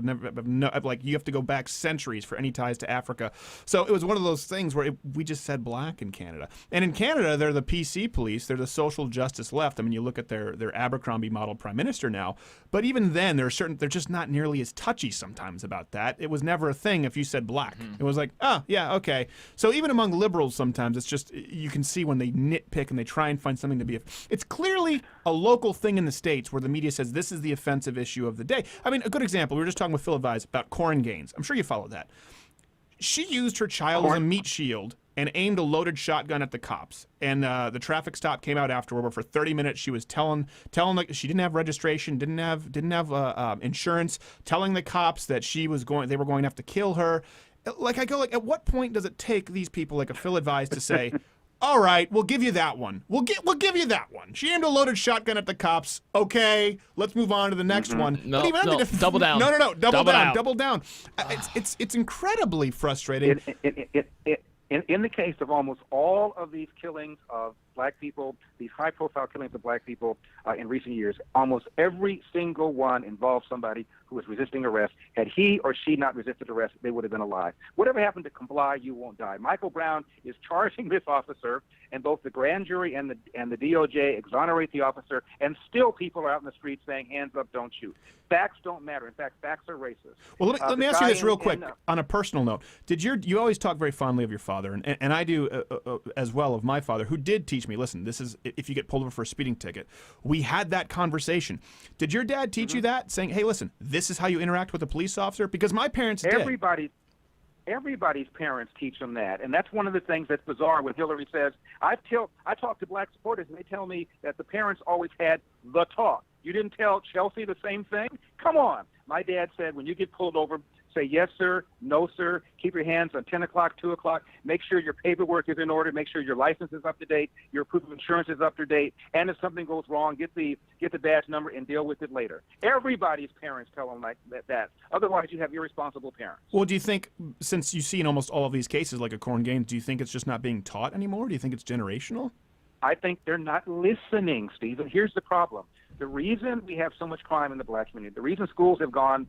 you have to go back centuries for any ties to Africa. So it was one of those things where we just said black in Canada. And in Canada, they're the PC police. They're the social justice left. I mean, you look at their Abercrombie model prime minister now. But even then, they're just not nearly as touchy sometimes about that. It was never a thing if you said black. It was like, oh, yeah, okay. So even among liberals sometimes, it's just, you can see when they nitpick and they try and find something to be, it's clearly a local thing in the States where the media says this is the offensive issue of the day. I mean, a good example, we were just talking with Phil Advise about Corin Gaines. I'm sure you followed that. She used her child as a meat shield and aimed a loaded shotgun at the cops. And the traffic stop came out afterward, where for 30 minutes she was telling like she didn't have registration, didn't have insurance, telling the cops that they were going to have to kill her. Like, at what point does it take these people like a Phil Advise to say, "All right, we'll give you that one. We'll give you that one. She aimed a loaded shotgun at the cops. Okay, let's move on to the next one." No, double down. No, double down. It's incredibly frustrating. In the case of almost all of these killings of black people, these high-profile killings of black people in recent years, almost every single one involved somebody who was resisting arrest. Had he or she not resisted arrest, they would have been alive. Whatever happened to comply, you won't die. Michael Brown is charging this officer, and both the grand jury and the DOJ exonerate the officer, and still people are out in the streets saying, "Hands up, don't shoot." Facts don't matter. In fact, facts are racist. Well, let me ask you this real quick on a personal note. You always talk very fondly of your father, and I do as well of my father, who did teach me, listen, this is, if you get pulled over for a speeding ticket, we had that conversation. Did your dad teach you that, saying, "Hey, listen, this is how you interact with a police officer"? Because my parents did. Everybody's parents teach them that, and that's one of the things that's bizarre when Hillary says, I talk to black supporters, and they tell me that the parents always had the talk. You didn't tell Chelsea the same thing? Come on. My dad said, when you get pulled over, say yes, sir, no, sir. Keep your hands on 10 o'clock, 2 o'clock. Make sure your paperwork is in order. Make sure your license is up to date. Your proof of insurance is up to date. And if something goes wrong, get the badge number and deal with it later. Everybody's parents tell them like that. Otherwise, you have irresponsible parents. Well, do you think, since you see in almost all of these cases, like a Corin Gaines, do you think it's just not being taught anymore? Do you think it's generational? I think they're not listening, Stephen. Here's the problem. The reason we have so much crime in the black community, the reason schools have gone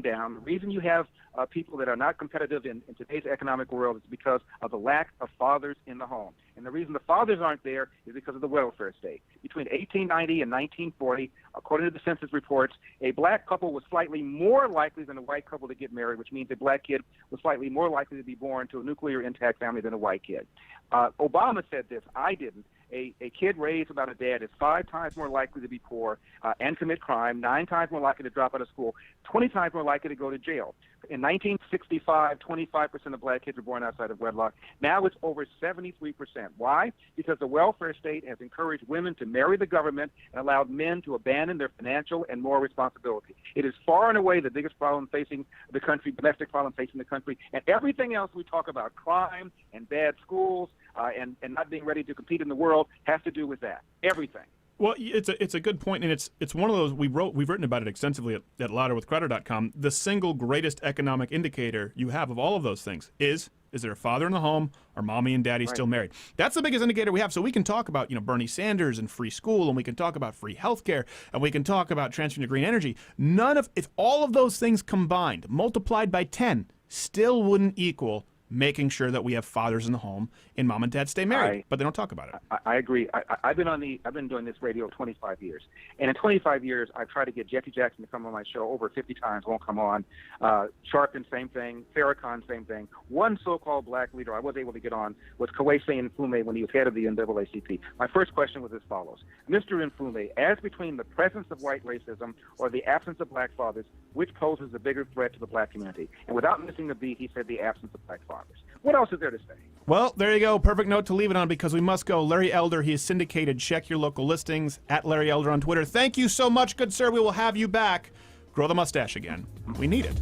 down, the reason you have people that are not competitive in today's economic world is because of the lack of fathers in the home. And the reason the fathers aren't there is because of the welfare state. Between 1890 and 1940, according to the census reports, a black couple was slightly more likely than a white couple to get married, which means a black kid was slightly more likely to be born to a nuclear intact family than a white kid. Obama said this. I didn't. A kid raised without a dad is 5 times more likely to be poor and commit crime, 9 times more likely to drop out of school, 20 times more likely to go to jail. In 1965, 25% of black kids were born outside of wedlock. Now it's over 73%. Why? Because the welfare state has encouraged women to marry the government and allowed men to abandon their financial and moral responsibility. It is far and away the biggest problem facing the country, domestic problem facing the country, and everything else we talk about, crime and bad schools and not being ready to compete in the world, has to do with that. Everything. Well, it's a good point, and it's one of those we've written about it extensively at louderwithcrowder.com. The single greatest economic indicator you have of all of those things is there a father in the home, or mommy and daddy still married? That's the biggest indicator we have. So we can talk about Bernie Sanders and free school, and we can talk about free healthcare, and we can talk about transferring to green energy. If all of those things combined, multiplied by 10, still wouldn't equal making sure that we have fathers in the home and mom and dad stay married, but they don't talk about it. I agree. I've been doing this radio 25 years, and in 25 years, I've tried to get Jesse Jackson to come on my show over 50 times. Won't come on. Sharpton, same thing. Farrakhan, same thing. One so-called black leader I was able to get on was Kwesi Nkrumah when he was head of the NAACP. My first question was as follows: Mr. Nkrumah, as between the presence of white racism or the absence of black fathers, which poses a bigger threat to the black community? And without missing a beat, he said the absence of black fathers. What else is there to say? Well, there you go. Perfect note to leave it on because we must go. Larry Elder, he is syndicated. Check your local listings at Larry Elder on Twitter. Thank you so much, good sir. We will have you back. Grow the mustache again. We need it.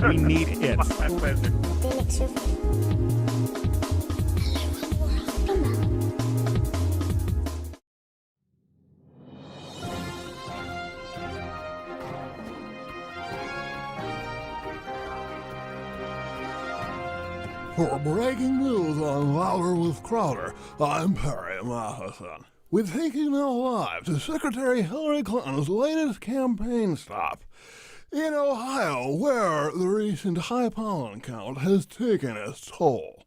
We need it. My pleasure. For breaking news on Louder with Crowder, I'm Perry Matheson. We're taking now live to Secretary Hillary Clinton's latest campaign stop in Ohio, where the recent high pollen count has taken its toll.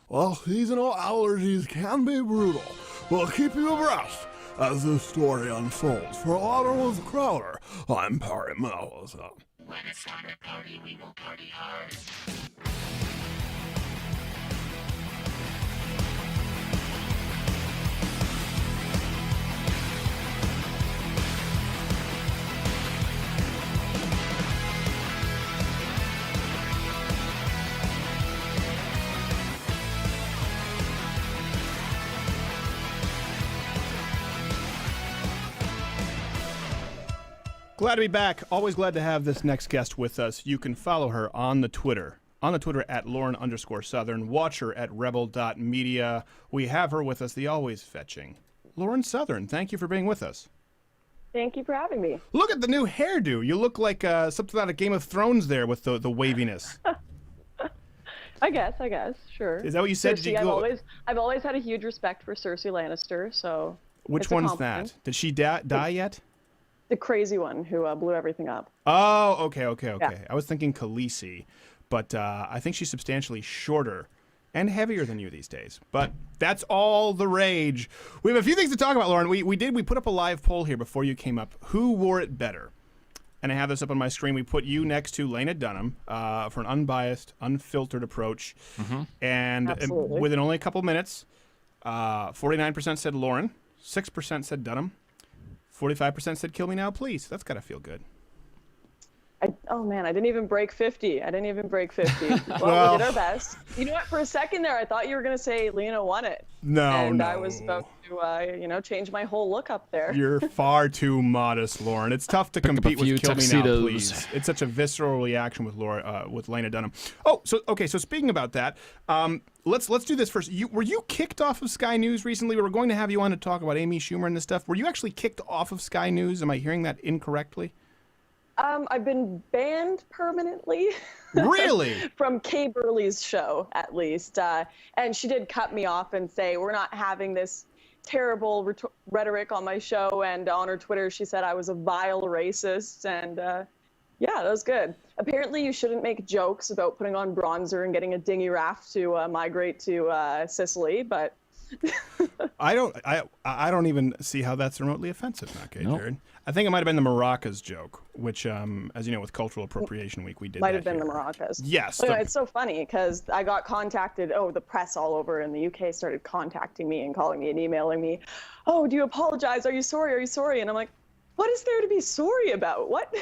While seasonal allergies can be brutal, we'll keep you abreast as this story unfolds. For Louder with Crowder, I'm Perry Matheson. When it's time to party, we will party hard. Glad to be back. Always glad to have this next guest with us. You can follow her on the Twitter at Lauren_Southern. Watch her at rebel.media. We have her with us, the always fetching Lauren Southern. Thank you for being with us. Thank you for having me. Look at the new hairdo. You look like something out of Game of Thrones there with the waviness. I guess, sure. Is that what you said? Cersei, I've always had a huge respect for Cersei Lannister, so. Which one's that? Did she die yet? The crazy one who blew everything up. Oh, okay. Yeah. I was thinking Khaleesi, but I think she's substantially shorter and heavier than you these days. But that's all the rage. We have a few things to talk about, Lauren. We put up a live poll here before you came up. Who wore it better? And I have this up on my screen. We put you next to Lena Dunham for an unbiased, unfiltered approach. Mm-hmm. And Absolutely. within only a couple minutes, 49% said Lauren, 6% said Dunham, 45% said kill me now, please. That's got to feel good. Oh, man, I didn't even break 50. Well, Well, we did our best. You know what? For a second there, I thought you were going to say Lena won it. No. I was about to, change my whole look up there. You're far too modest, Lauren. It's tough to compete with Kill Me Now, Please. It's such a visceral reaction with Lena Dunham. Oh, so speaking about that, let's do this first. Were you kicked off of Sky News recently? We were going to have you on to talk about Amy Schumer and this stuff. Were you actually kicked off of Sky News? Am I hearing that incorrectly? I've been banned permanently. Really? From Kay Burley's show, at least. And she did cut me off and say, we're not having this terrible rhetoric on my show. And on her Twitter, she said I was a vile racist. And yeah, that was good. Apparently, you shouldn't make jokes about putting on bronzer and getting a dinghy raft to migrate to Sicily, but... I don't even see how that's remotely offensive, okay, Nope. Jared? I think it might have been the maracas joke, which, as you know, with Cultural Appropriation Week, we did Might that have been here. the maracas. Yes. Anyway, it's so funny because I got contacted. Oh, the press all over in the UK started contacting me and calling me and emailing me. Oh, do you apologize? Are you sorry? Are you sorry? And I'm like, what is there to be sorry about? What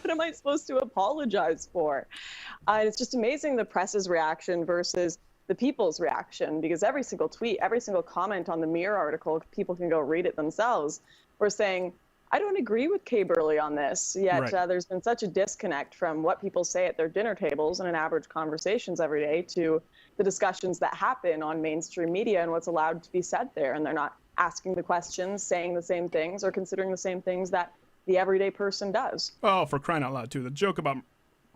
am I supposed to apologize for? It's just amazing the press's reaction versus the people's reaction, because every single tweet, every single comment on the Mirror article, people can go read it themselves, were saying, I don't agree with Kay Burley on this, yet Right. There's been such a disconnect from what people say at their dinner tables and in average conversations every day to the discussions that happen on mainstream media and what's allowed to be said there. And they're not asking the questions, saying the same things, or considering the same things that the everyday person does. Oh, for crying out loud, too. The joke about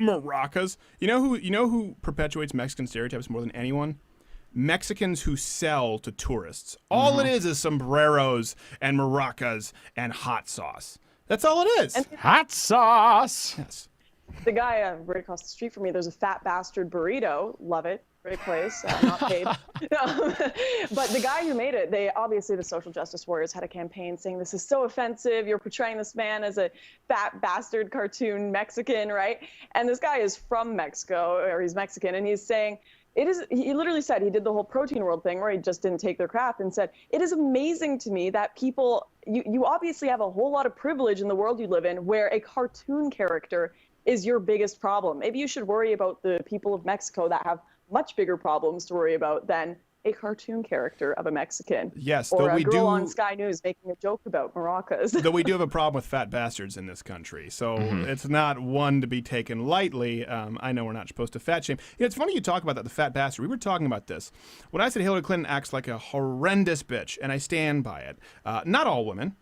Maracas. You know who perpetuates Mexican stereotypes more than anyone? Mexicans who sell to tourists. All it is sombreros and maracas and hot sauce. That's all it is. Hot sauce. Yes. The guy right across the street from me, there's a Fat Bastard Burrito. Love it. Great place. Not paid. But the guy who made it, the social justice warriors had a campaign saying this is so offensive. You're portraying this man as a fat bastard cartoon Mexican, right? And this guy is from Mexico, or he's Mexican, and he's saying, he literally said, he did the whole protein world thing where he just didn't take their crap and said, it is amazing to me that people, you obviously have a whole lot of privilege in the world you live in where a cartoon character is your biggest problem. Maybe you should worry about the people of Mexico that have much bigger problems to worry about than a cartoon character of a Mexican. Yes, or a girl on Sky News making a joke about maracas. Though we do have a problem with fat bastards in this country, so it's not one to be taken lightly. I know we're not supposed to fat shame. It's funny you talk about that, the fat bastard. We were talking about this. When I said Hillary Clinton acts like a horrendous bitch, and I stand by it. Not all women.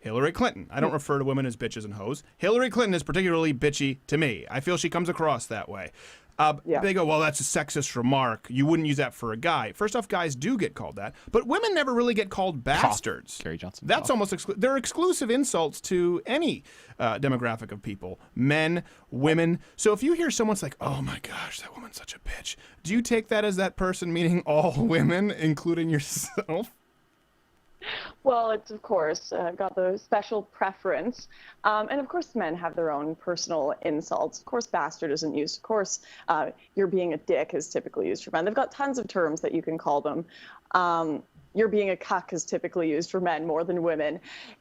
Hillary Clinton. I don't refer to women as bitches and hoes. Hillary Clinton is particularly bitchy to me. I feel she comes across that way. They go, well, that's a sexist remark. You wouldn't use that for a guy. First off, guys do get called that, but women never really get called bastards. Gary Johnson. That's almost they're exclusive insults to any demographic of people, men, women. So if you hear someone's like, oh my gosh, that woman's such a bitch, do you take that as that person meaning all women, including yourself? Well, it's, of course, got the special preference. And, of course, men have their own personal insults. Of course, bastard isn't used. Of course, you're being a dick is typically used for men. They've got tons of terms that you can call them. You're being a cuck is typically used for men more than women.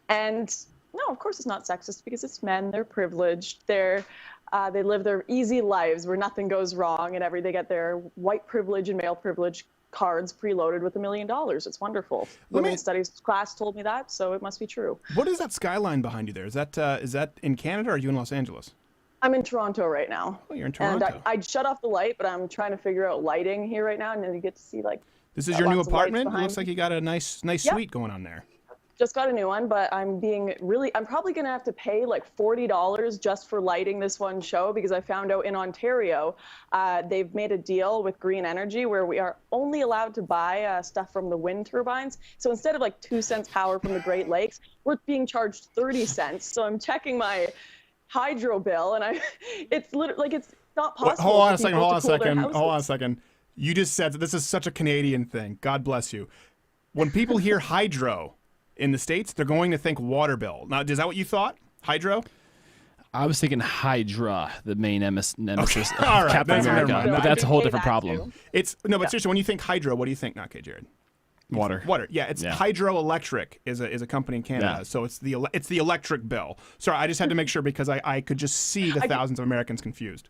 And, no, of course it's not sexist because it's men. They're privileged. They live their easy lives where nothing goes wrong and they get their white privilege and male privilege cards preloaded with $1 million. It's wonderful. Women's studies class told me that, so it must be true. What is that skyline behind you there? Is that in Canada or are you in Los Angeles? I'm in Toronto right now. Oh, you're in Toronto. And I'd shut off the light, but I'm trying to figure out lighting here right now, and then you get to see like. This is your new apartment? It looks like you got a nice suite going on there. Just got a new one, but I'm probably going to have to pay like $40 just for lighting this one show because I found out in Ontario, they've made a deal with green energy where we are only allowed to buy stuff from the wind turbines. So instead of like 2 cents power from the Great Lakes, we're being charged 30 cents. So I'm checking my hydro bill and it's literally like, it's not possible. Hold on a second. You just said that this is such a Canadian thing. God bless you. When people hear hydro, in the States, they're going to think water bill. Now, is that what you thought? Hydro? I was thinking Hydra, the main nemesis of All right, Captain America, but that's a whole different problem. Seriously, when you think hydro, what do you think? Not okay, Jared. Water. Yeah, it's Hydroelectric is a company in Canada, so it's the electric bill. Sorry, I just had to make sure because I could just see the thousands of Americans confused.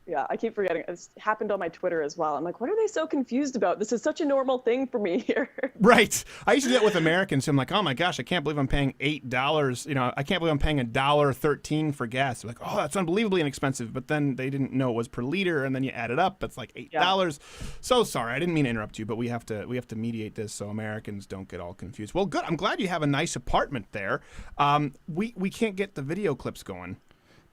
Yeah, I keep forgetting. It's happened on my Twitter as well. I'm like, what are they so confused about? This is such a normal thing for me here. Right. I used to do that with Americans. So I'm like, oh my gosh, I can't believe I'm paying $8. I can't believe I'm paying $1.13 for gas. They're like, oh, that's unbelievably inexpensive. But then they didn't know it was per liter, and then you add it up, it's like $8. Yeah. So sorry, I didn't mean to interrupt you, but we have to mediate this so Americans don't get all confused. Well, good. I'm glad you have a nice apartment there. We can't get the video clips going.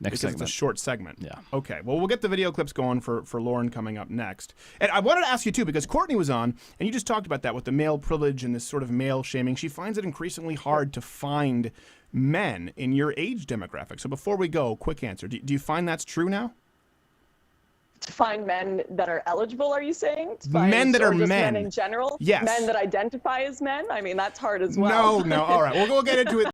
Next because segment. It's a short segment. Yeah. Okay. Well, we'll get the video clips going for Lauren coming up next. And I wanted to ask you, too, because Courtney was on, and you just talked about that with the male privilege and this sort of male shaming. She finds it increasingly hard to find men in your age demographic. So before we go, quick answer. Do you find that's true now? To find men that are eligible, are you saying? To find, men that are just men in general? Yes. Men that identify as men? I mean, that's hard as well. No. All right. We'll get into it.